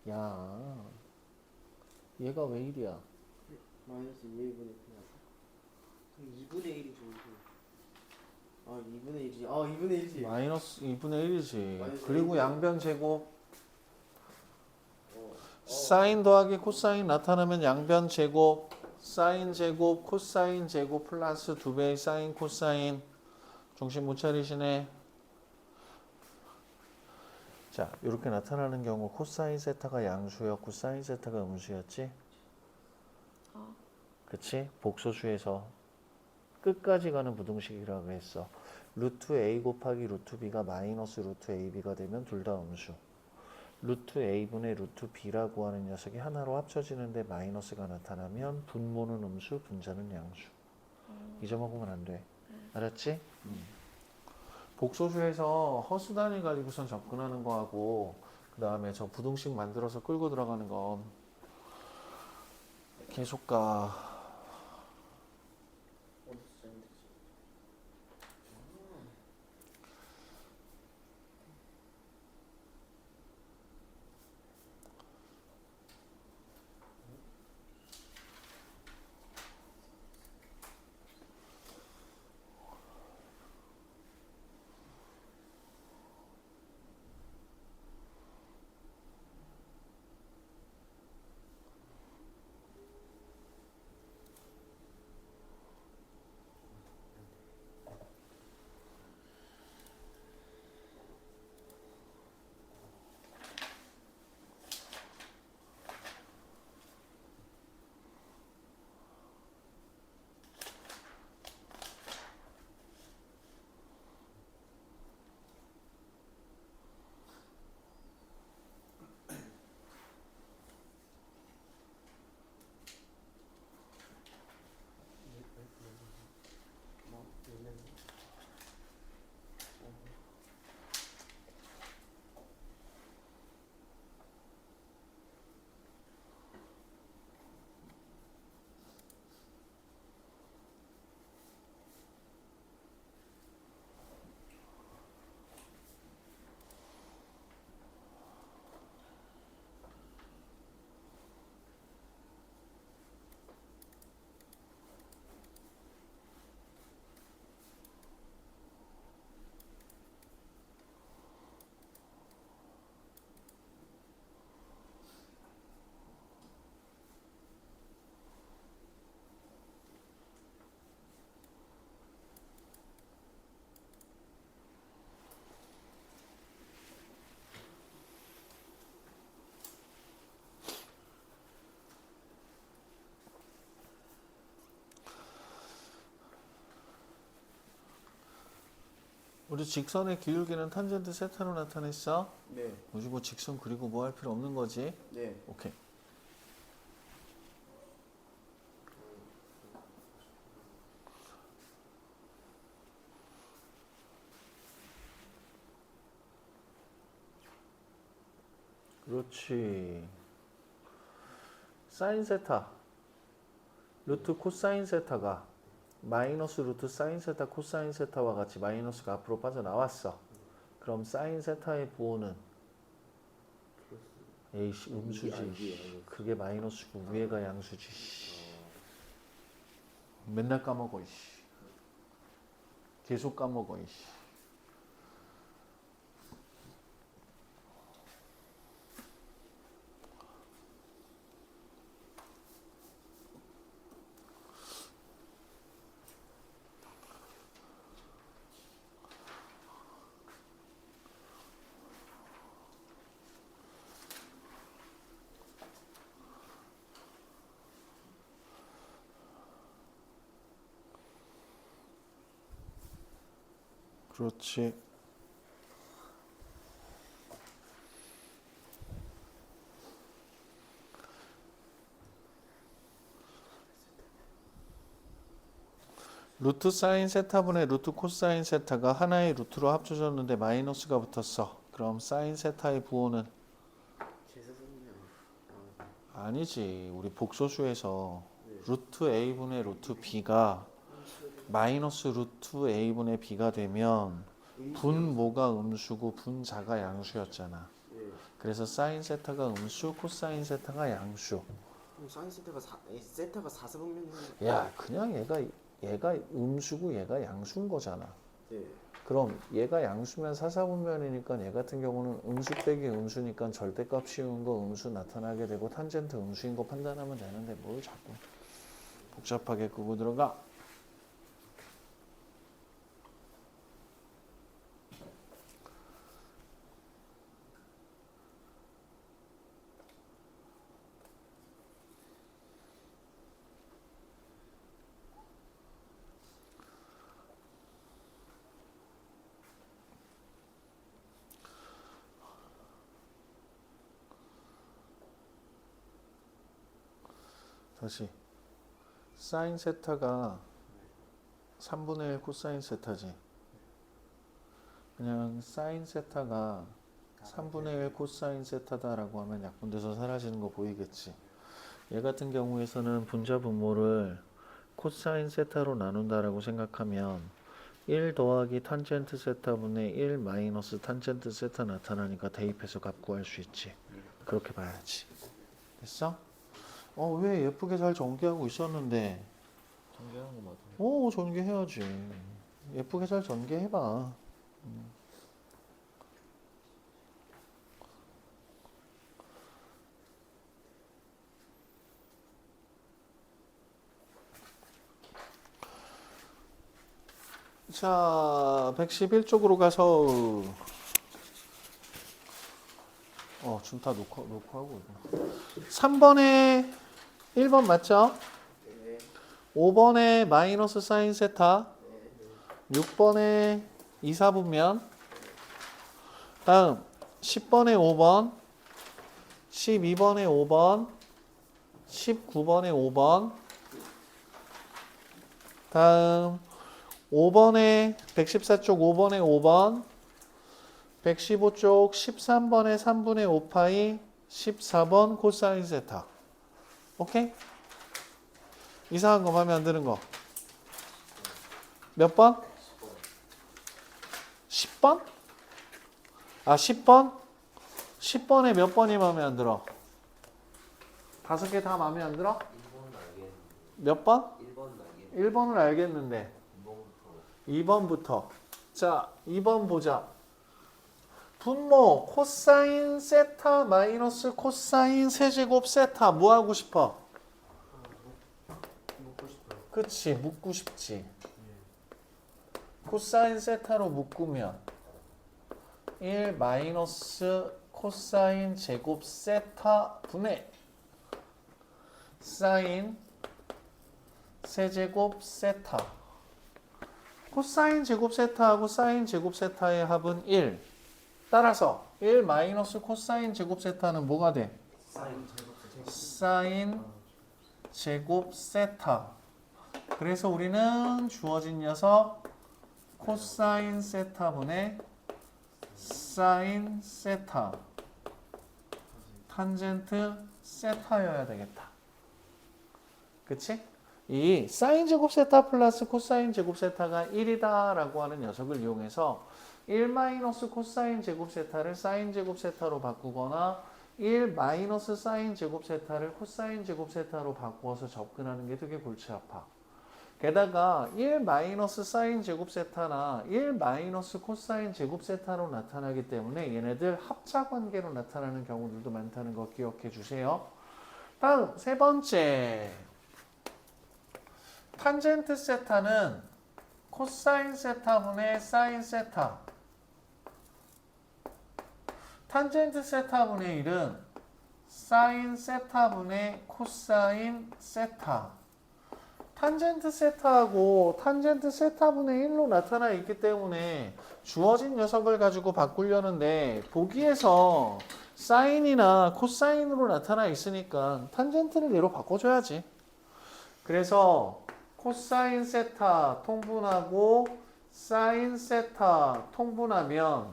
야, 얘가 왜 이리야? 마이너스 2분의 2분의 1이 좋은데 아 2분의 1이지 2분의 1이지 마이너스 2분의 1이지. 마이너스 그리고 1이지. 양변 제곱. 사인 더하기 코사인 나타나면 양변 제곱. 사인 제곱, 코사인 제곱 플러스 2배의 사인 코사인. 정신 못 차리시네. 자, 이렇게 나타나는 경우 코사인 세타가 양수였고 사인 세타가 음수였지? 그치? 복소수에서 끝까지 가는 부등식이라고 했어. 루트 a 곱하기 루트 b가 마이너스 루트 ab가 되면 둘 다 음수. 루트 a분의 루트 b라고 하는 녀석이 하나로 합쳐지는데 마이너스가 나타나면 분모는 음수, 분자는 양수. 잊어먹으면 안 돼. 알았지? 복소수에서 허수 단위 가지고선 접근하는 거하고 그 다음에 저 부등식 만들어서 끌고 들어가는 건 계속가. 우리 직선의 기울기는 탄젠트 세타로 나타냈어. 네. 우리 뭐 직선 그리고 뭐 할 필요 없는 거지. 네. 오케이. 그렇지. 사인 세타 루트 코사인 세타가 마이너스 루트 사인 세타 코사인 세타와 같이 마이너스가 앞으로 빠져나왔어. 그럼 사인 세타의 부호는 에이씨 음수지. 그게 마이너스고 위에가 양수지. 맨날 까먹어 이씨. 계속 까먹어 이씨. 그렇지. 루트 사인 세타분의 루트 코사인 세타가 하나의 루트로 합쳐졌는데 마이너스가 붙었어. 그럼 사인 세타의 부호는 제사선이면 아니지. 우리 복소수에서 루트 a분의 루트 b가 마이너스 루트 a분의 b가 되면 분모가 음수고 분자가 양수였잖아. 그래서 사인 세타가 음수, 코사인 세타가 양수. 사인 세타가 4세분면이. 야, 그냥 얘가 음수고 얘가 양수인 거잖아. 네. 그럼 얘가 양수면 사사분면이니까 얘 같은 경우는 음수 빼기 음수니까 절대값 씌운 거 음수 나타나게 되고 탄젠트 음수인 거 판단하면 되는데 뭘 자꾸 복잡하게 끄고 들어가. 다시 사인 세타가 3분의 1 코사인 세타지. 그냥 사인 세타가 3분의 1 코사인 세타다라고 하면 약분돼서 사라지는 거 보이겠지. 얘 같은 경우에서는 분자 분모를 코사인 세타로 나눈다라고 생각하면 1 더하기 탄젠트 세타분의 1 마이너스 탄젠트 세타 나타나니까 대입해서 값 구할 수 있지. 그렇게 봐야지. 됐어? 왜 예쁘게 잘 전개하고 있었는데? 전개하는 거 맞아요. 전개해야지. 예쁘게 잘 전개해봐. 자, 111쪽으로 가서 지금 다 놓고 하고 3번에 1번 맞죠? 5번에 마이너스 사인 세타, 6번에 2, 4분면, 다음 10번에 5번, 12번에 5번, 19번에 5번, 다음 5번에 114쪽 5번에 5번, 115쪽 13번에 3분의 5파이, 14번 코사인 세타. 오케이? 이상한 거 마음에 안 드는 거. 몇 번? 10번? 10번? 10번에 몇 번이 마음에 안 들어? 5개 다 마음에 안 들어? 1번은 알겠는데. 몇 번? 1번은 알겠는데. 1번을 알겠는데 2번부터. 자, 2번 보자. 분모 코사인 세타 마이너스 코사인 세제곱 세타 뭐 하고 싶어? 먹고 싶어요. 그치, 묶고 싶지. 코사인 세타로 묶으면 1 마이너스 코사인 제곱 세타 분의 사인 세제곱 세타 코사인 제곱 세타하고 사인 제곱 세타의 합은 1. 따라서 1 마이너스 코사인 제곱 세타는 뭐가 돼? 사인 제곱 세타. 그래서 우리는 주어진 녀석 코사인 세타분의 사인 세타 탄젠트 세타여야 되겠다. 그치? 이 사인 제곱 세타 플러스 코사인 제곱 세타가 1이다 라고 하는 녀석을 이용해서 1 마이너스 코사인 제곱 세타를 사인 제곱 세타로 바꾸거나 1 마이너스 사인 제곱 세타를 코사인 제곱 세타로 바꾸어서 접근하는 게 되게 골치 아파. 게다가 1 마이너스 사인 제곱 세타나 1 마이너스 코사인 제곱 세타로 나타나기 때문에 얘네들 합차 관계로 나타나는 경우들도 많다는 거 기억해 주세요. 다음 세 번째. 탄젠트 세타는 코사인 세타분의 사인 세타. 탄젠트 세타분의 1은 사인 세타분의 코사인 세타. 탄젠트 세타하고 탄젠트 세타분의 1로 나타나 있기 때문에 주어진 녀석을 가지고 바꾸려는데 보기에서 사인이나 코사인으로 나타나 있으니까 탄젠트를 얘로 바꿔줘야지. 그래서 코사인 세타 통분하고 사인 세타 통분하면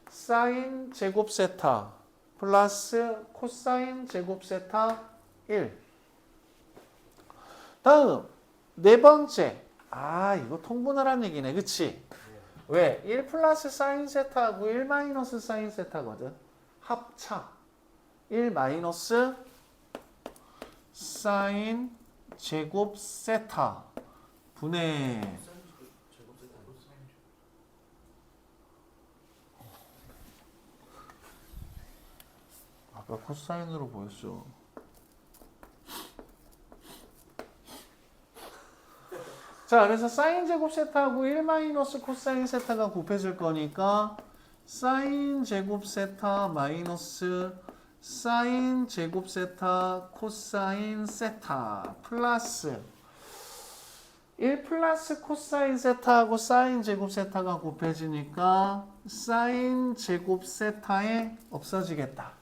사인 제곱 세타 플러스 코사인 제곱 세타 1. 다음 네 번째. 이거 통분하라는 얘기네. 그치? 왜? 1 플러스 사인 세타하고 1 마이너스 사인 세타거든. 합차. 1 마이너스 사인 제곱 세타 분의 아까 코사인으로 보였어. 자, 그래서 사인 제곱 세타하고 1 마이너스 코사인 세타가 곱해질 거니까 사인 제곱 세타 마이너스 사인 제곱 세타 코사인 세타 플러스 1 플러스 코사인 세타하고 사인 제곱 세타가 곱해지니까 사인 제곱 세타에 없어지겠다.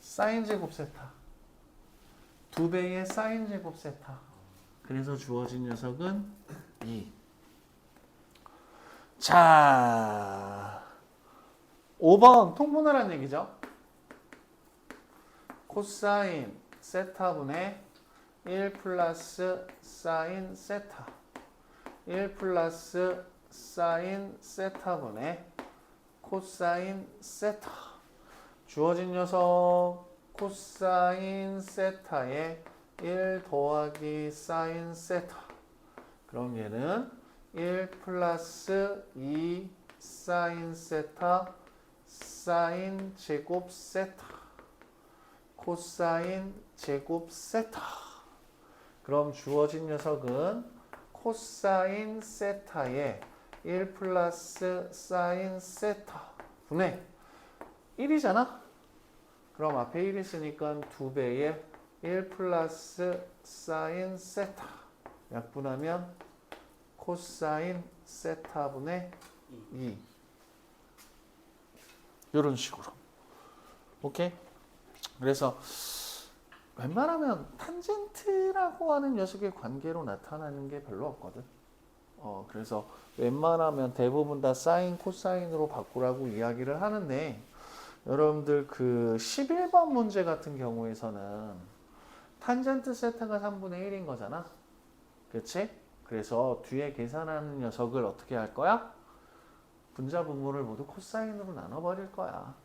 사인 제곱 세타. 2배의 사인 제곱 세타. 그래서 주어진 녀석은 2. 자, 5번 통분하라는 얘기죠. 코사인 세타분의 1 플러스 사인 세타 1 플러스 사인 세타분의 코사인 세타. 주어진 녀석 코사인 세타에 1 더하기 사인 세타. 그럼 얘는 1 플러스 2 사인 세타 사인 제곱 세타 코사인 제곱 세타. 그럼 주어진 녀석은 코사인 세타에 1 플러스 사인 세타 분의 1이잖아? 그럼 앞에 1 있으니까 2배의 1 플러스 사인 세타 약분하면 코사인 세타분의 2. 이런 식으로. 오케이? 그래서 웬만하면 탄젠트라고 하는 녀석의 관계로 나타나는 게 별로 없거든. 그래서 웬만하면 대부분 다 사인, 코사인으로 바꾸라고 이야기를 하는데 여러분들 그 11번 문제 같은 경우에서는 탄젠트 세타가 3분의 1인 거잖아. 그치? 그래서 뒤에 계산하는 녀석을 어떻게 할 거야? 분자 분모를 모두 코사인으로 나눠버릴 거야.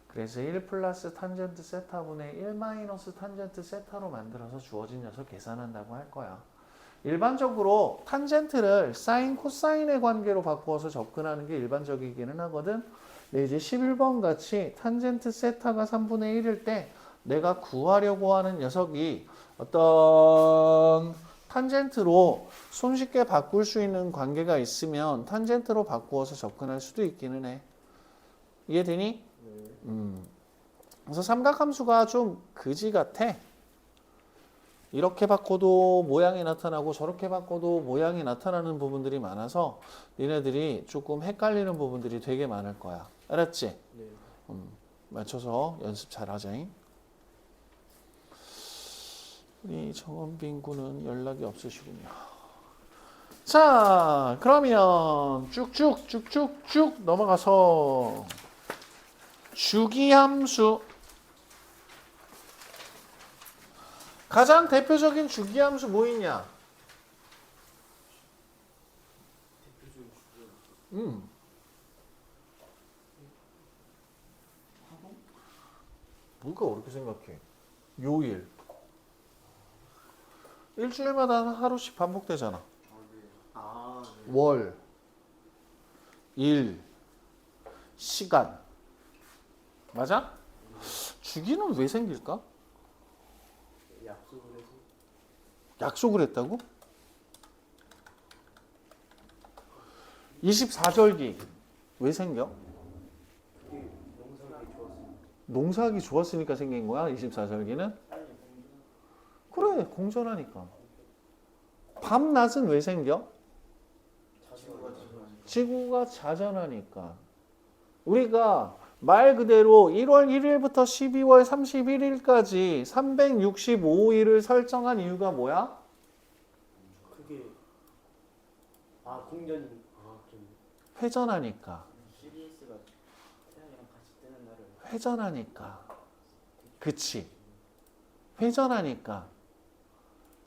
그래서 1 플러스 탄젠트 세타분의 1 마이너스 탄젠트 세타로 만들어서 주어진 녀석 계산한다고 할 거야. 일반적으로 탄젠트를 사인, 코사인의 관계로 바꾸어서 접근하는 게 일반적이기는 하거든. 근데 이제 11번 같이 탄젠트 세타가 3분의 1일 때 내가 구하려고 하는 녀석이 어떤 탄젠트로 손쉽게 바꿀 수 있는 관계가 있으면 탄젠트로 바꾸어서 접근할 수도 있기는 해. 이해되니? 그래서 삼각함수가 좀 그지 같아. 이렇게 바꿔도 모양이 나타나고 저렇게 바꿔도 모양이 나타나는 부분들이 많아서 니네들이 조금 헷갈리는 부분들이 되게 많을 거야. 알았지? 네. 맞춰서 연습 잘하자잉. 우리 정원빈 군은 연락이 없으시군요. 자, 그러면 쭉쭉 넘어가서 주기함수. 가장 대표적인 주기함수 뭐 있냐? 뭐가 어렵게 생각해? 요일. 일주일마다 하루씩 반복되잖아. 아, 네. 월, 일, 시간. 맞아? 주기는 왜 생길까? 약속을 해서 약속을 했다고? 24절기 왜 생겨? 그게 농사가 좋았어요. 농사하기 좋았으니까 생긴 거야, 24절기는? 그래, 공전하니까. 밤낮은 왜 생겨? 지구가 자전하니까. 우리가 말 그대로 1월 1일부터 12월 31일까지 365일을 설정한 이유가 뭐야? 그게 공전이 좀 회전하니까. 시리스가 태양이랑 같이 뜨는 날을 회전하니까. 그치? 회전하니까.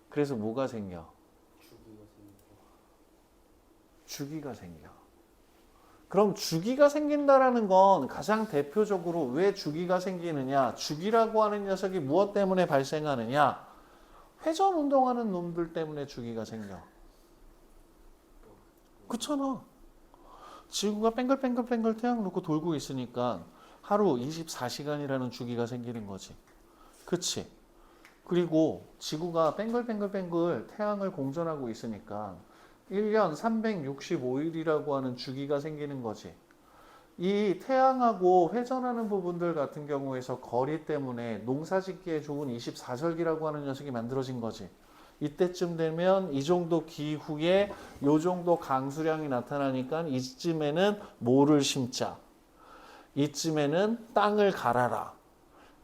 그래서 뭐가 생겨? 주기가 생기고 주기가 생겨. 그럼 주기가 생긴다라는 건 가장 대표적으로 왜 주기가 생기느냐? 주기라고 하는 녀석이 무엇 때문에 발생하느냐? 회전 운동하는 놈들 때문에 주기가 생겨. 그렇잖아. 지구가 뺑글뺑글뺑글 태양 놓고 돌고 있으니까 하루 24시간이라는 주기가 생기는 거지. 그치? 그리고 지구가 뺑글뺑글뺑글 태양을 공전하고 있으니까 1년 365일이라고 하는 주기가 생기는 거지. 이 태양하고 회전하는 부분들 같은 경우에서 거리 때문에 농사짓기에 좋은 24절기라고 하는 녀석이 만들어진 거지. 이때쯤 되면 이 정도 기후에 이 정도 강수량이 나타나니까 이쯤에는 뭐를 심자. 이쯤에는 땅을 갈아라.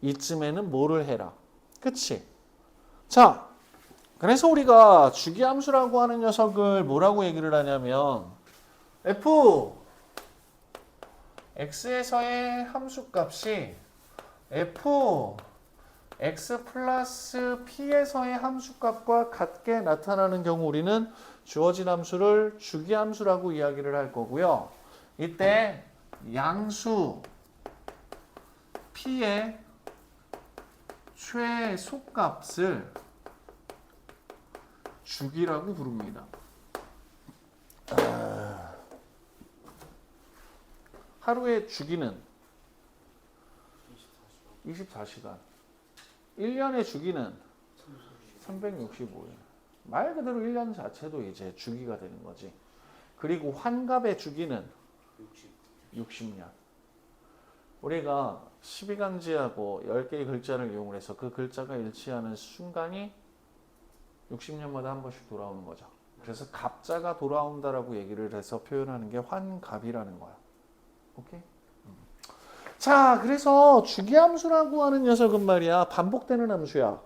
이쯤에는 뭐를 해라. 그치? 자, 그래서 우리가 주기함수라고 하는 녀석을 뭐라고 얘기를 하냐면 f x에서의 함수값이 f x 플러스 p에서의 함수값과 같게 나타나는 경우 우리는 주어진 함수를 주기함수라고 이야기를 할 거고요. 이때 양수 p의 최소값을 주기라고 부릅니다. 하루의 주기는 24시간. 1년의 주기는 365일. 말 그대로 1년 자체도 이제 주기가 되는 거지. 그리고 환갑의 주기는 60년. 우리가 12간지하고 10개의 글자를 이용해서 그 글자가 일치하는 순간이 60년마다 한 번씩 돌아오는 거죠. 그래서 갑자가 돌아온다라고 얘기를 해서 표현하는 게 환갑이라는 거야. 오케이? 자, 그래서 주기함수라고 하는 녀석은 말이야 반복되는 함수야.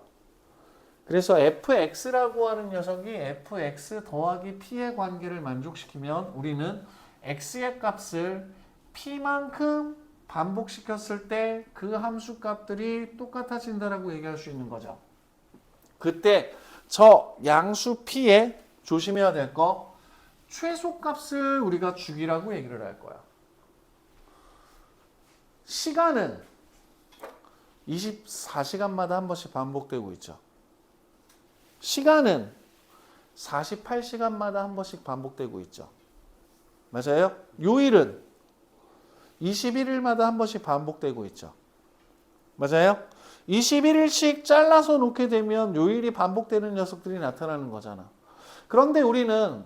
그래서 fx라고 하는 녀석이 fx 더하기 p의 관계를 만족시키면 우리는 x의 값을 p만큼 반복시켰을 때 그 함수 값들이 똑같아진다라고 얘기할 수 있는 거죠. 그때 저 양수 p에 조심해야 될 거 최소값을 우리가 주기라고 얘기를 할 거야. 시간은 24시간마다 한 번씩 반복되고 있죠. 시간은 48시간마다 한 번씩 반복되고 있죠. 맞아요? 요일은 21일마다 한 번씩 반복되고 있죠. 맞아요? 21일씩 잘라서 놓게 되면 요일이 반복되는 녀석들이 나타나는 거잖아. 그런데 우리는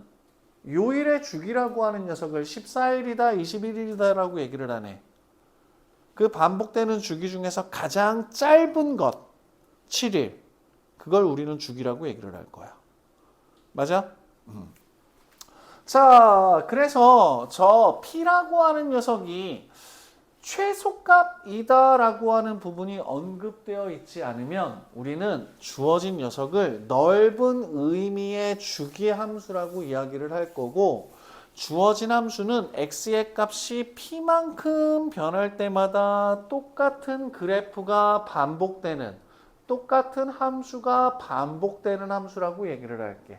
요일의 주기라고 하는 녀석을 14일이다, 21일이다라고 얘기를 하네. 그 반복되는 주기 중에서 가장 짧은 것, 7일. 그걸 우리는 주기라고 얘기를 할 거야. 맞아? 자, 그래서 저 P라고 하는 녀석이 최소값이다라고 하는 부분이 언급되어 있지 않으면 우리는 주어진 녀석을 넓은 의미의 주기 함수라고 이야기를 할 거고, 주어진 함수는 x의 값이 p만큼 변할 때마다 똑같은 그래프가 반복되는, 똑같은 함수가 반복되는 함수라고 얘기를 할게.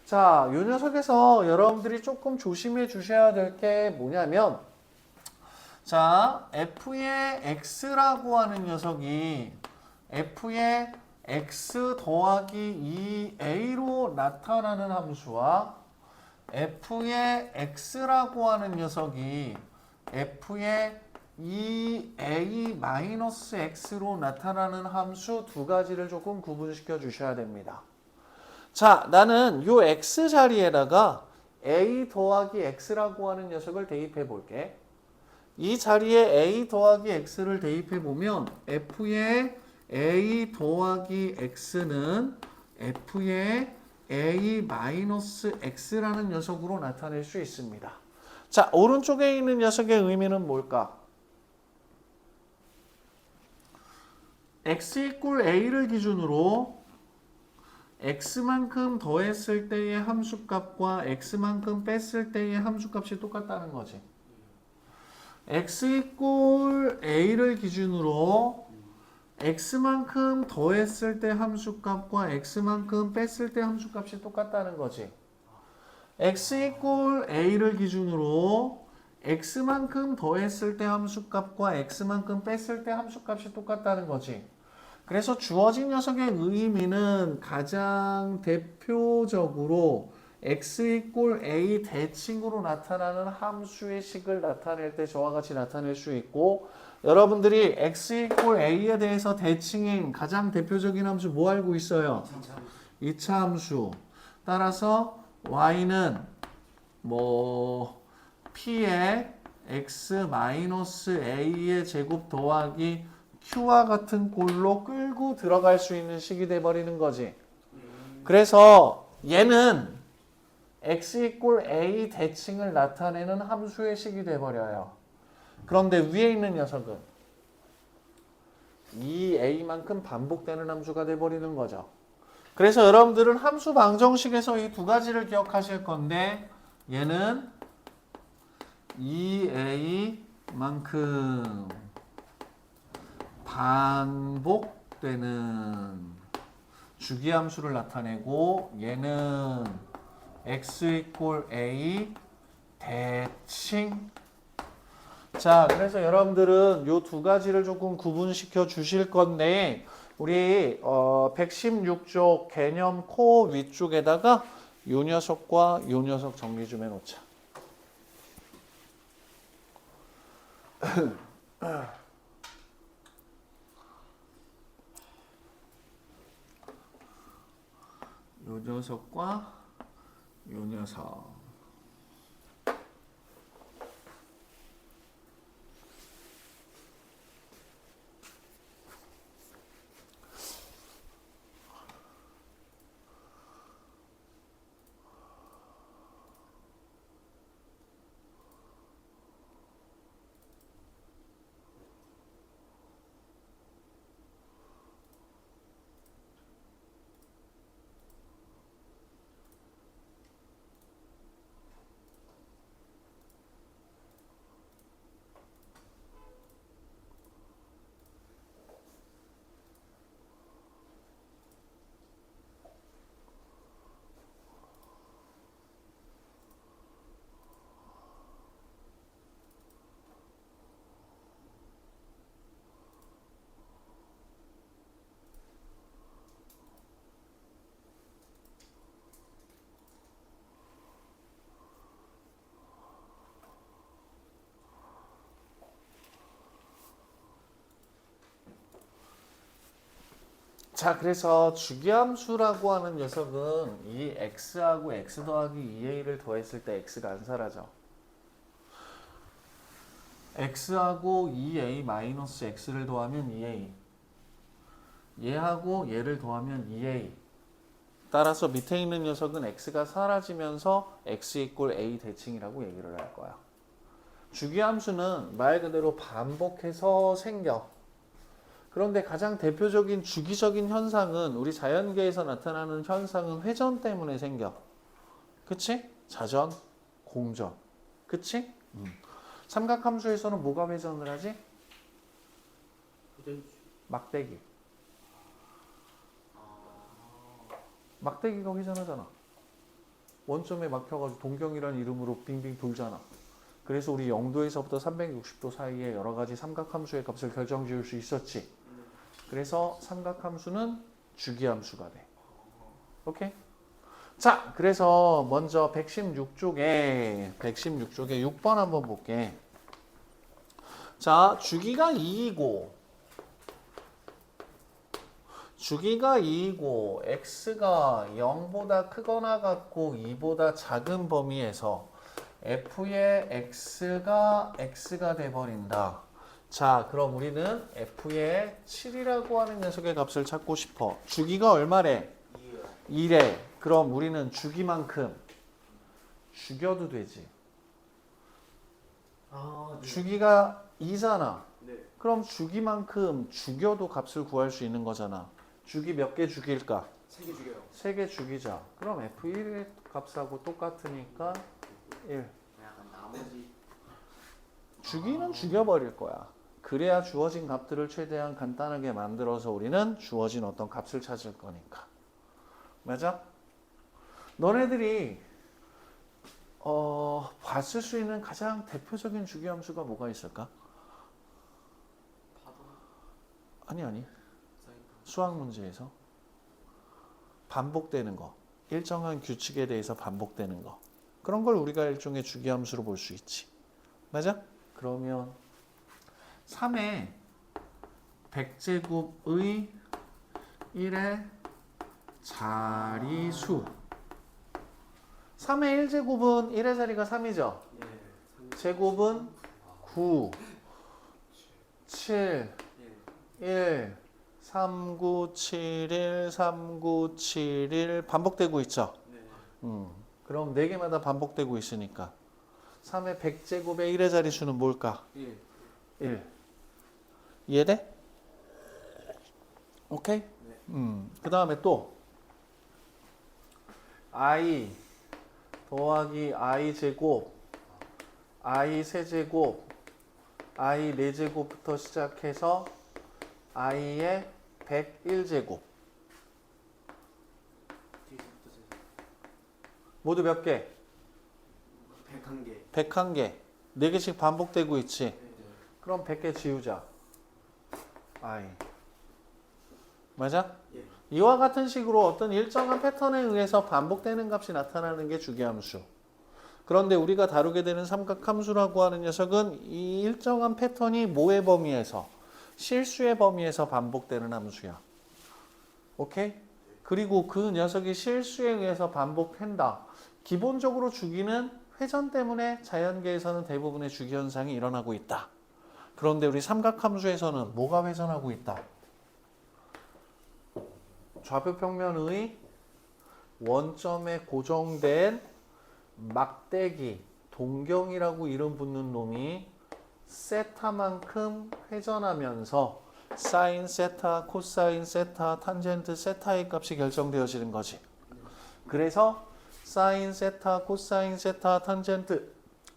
자, 이 녀석에서 여러분들이 조금 조심해 주셔야 될 게 뭐냐면, 자, f의 x라고 하는 녀석이 f의 x 더하기 2a로 나타나는 함수와 f의 x라고 하는 녀석이 f의 2a-x로 나타나는 함수 두 가지를 조금 구분시켜 주셔야 됩니다. 자, 나는 요 x 자리에다가 a 더하기 x라고 하는 녀석을 대입해 볼게. 이 자리에 a 더하기 x를 대입해 보면 f의 a 더하기 x는 f의 a-x라는 녀석으로 나타낼 수 있습니다. 자, 오른쪽에 있는 녀석의 의미는 뭘까? x 이꼴 a를 기준으로 x만큼 더했을 때의 함수값과 x만큼 뺐을 때의 함수값이 똑같다는 거지. x 이꼴 a를 기준으로 x만큼 더했을 때 함수값과 x만큼 뺐을 때 함수값이 똑같다는 거지. x 이꼴 a를 기준으로 x만큼 더했을 때 함수값과 x만큼 뺐을 때 함수값이 똑같다는 거지. 그래서 주어진 녀석의 의미는 가장 대표적으로 x 이꼴 a 대칭으로 나타나는 함수의 식을 나타낼 때 저와 같이 나타낼 수 있고, 여러분들이 x 이꼴 a에 대해서 대칭인 가장 대표적인 함수 뭐 알고 있어요? 2차 함수. 따라서 y는 뭐 p의 x-a의 제곱 더하기 q와 같은 꼴로 끌고 들어갈 수 있는 식이 돼버리는 거지. 그래서 얘는 x 이꼴 a 대칭을 나타내는 함수의 식이 돼버려요. 그런데 위에 있는 녀석은 2a만큼 반복되는 함수가 돼버리는 거죠. 그래서 여러분들은 함수 방정식에서 이 두 가지를 기억하실 건데, 얘는 2a만큼 반복되는 주기함수를 나타내고, 얘는 x 이꼴 a 대칭. 자, 그래서 여러분들은 요 두 가지를 조금 구분시켜 주실 건데, 우리 116쪽 개념 코 위쪽에다가 요 녀석과 요 녀석 정리 좀 해놓자. 요 녀석과 요 녀석. 자, 그래서 주기함수라고 하는 녀석은 이 x하고 x 더하기 2a를 더했을 때 x가 안 사라져. x하고 2a-x를 더하면 2a. 얘하고 얘를 더하면 2a. 따라서 밑에 있는 녀석은 x가 사라지면서 x 이꼴 a 대칭이라고 얘기를 할 거야. 주기함수는 말 그대로 반복해서 생겨. 그런데 가장 대표적인 주기적인 현상은 우리 자연계에서 나타나는 현상은 회전 때문에 생겨. 그치? 자전, 공전. 그치? 삼각함수에서는 뭐가 회전을 하지? 막대기. 막대기가 회전하잖아. 원점에 막혀가지고 동경이라는 이름으로 빙빙 돌잖아. 그래서 우리 0도에서부터 360도 사이에 여러 가지 삼각함수의 값을 결정 지을 수 있었지. 그래서 삼각함수는 주기함수가 돼. 오케이? 자, 그래서 먼저 116쪽에 6번 한번 볼게. 자, 주기가 2이고 x가 0보다 크거나 같고 2보다 작은 범위에서 f의 x가 돼버린다. 자, 그럼 우리는 f의 7이라고 하는 녀석의 값을 찾고 싶어. 주기가 얼마래? 2래. 그럼 우리는 주기만큼 죽여도 되지. 주기가 2잖아. 네. 그럼 주기만큼 죽여도 값을 구할 수 있는 거잖아. 주기 몇 개 죽일까? 3개 죽여요. 3개 죽이자. 그럼 f1의 값하고 똑같으니까 1. 약간 나머지 주기는 죽여버릴 거야. 그래야 주어진 값들을 최대한 간단하게 만들어서 우리는 주어진 어떤 값을 찾을 거니까. 맞아? 너네들이 봤을 수 있는 가장 대표적인 주기함수가 뭐가 있을까? 아니. 수학 문제에서 반복되는 거. 일정한 규칙에 대해서 반복되는 거. 그런 걸 우리가 일종의 주기함수로 볼 수 있지. 맞아? 그러면 3의 100제곱의 1의 자리수. 3의 1제곱은 1의 자리가 3이죠. 제곱은 9, 7, 1, 3, 9, 7, 1, 3, 9, 7, 1 반복되고 있죠. 그럼 4개마다 반복되고 있으니까 3의 100제곱의 1의 자리수는 뭘까? 1. 이해돼? 오케이? 그 다음에 또 i 더하기 i 제곱 i 세제곱 i 4제곱부터 시작해서 i의 101제곱 모두 몇 개? 101개. 101개 4개씩 반복되고 있지. 그럼 100개 지우자. i 맞아? 예. 이와 같은 식으로 어떤 일정한 패턴에 의해서 반복되는 값이 나타나는 게 주기함수. 그런데 우리가 다루게 되는 삼각함수라고 하는 녀석은 이 일정한 패턴이 뭐의 범위에서? 실수의 범위에서 반복되는 함수야. 오케이? 그리고 그 녀석이 실수에 의해서 반복된다. 기본적으로 주기는 회전 때문에 자연계에서는 대부분의 주기 현상이 일어나고 있다. 그런데 우리 삼각함수에서는 뭐가 회전하고 있다? 좌표 평면의 원점에 고정된 막대기, 동경이라고 이름 붙는 놈이 세타만큼 회전하면서 사인 세타, 코사인 세타, 탄젠트 세타의 값이 결정되어지는 거지. 그래서 사인 세타, 코사인 세타, 탄젠트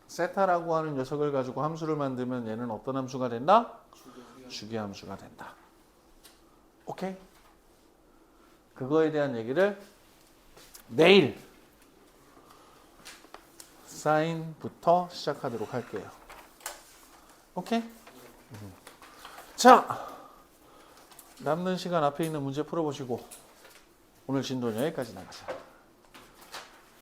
세타라고 하는 녀석을 가지고 함수를 만들면 얘는 어떤 함수가 된다? 주기함수가 된다. 오케이? 그거에 대한 얘기를 내일 사인부터 시작하도록 할게요. 오케이? 자, 남는 시간 앞에 있는 문제 풀어보시고 오늘 진도는 여기까지 나가자.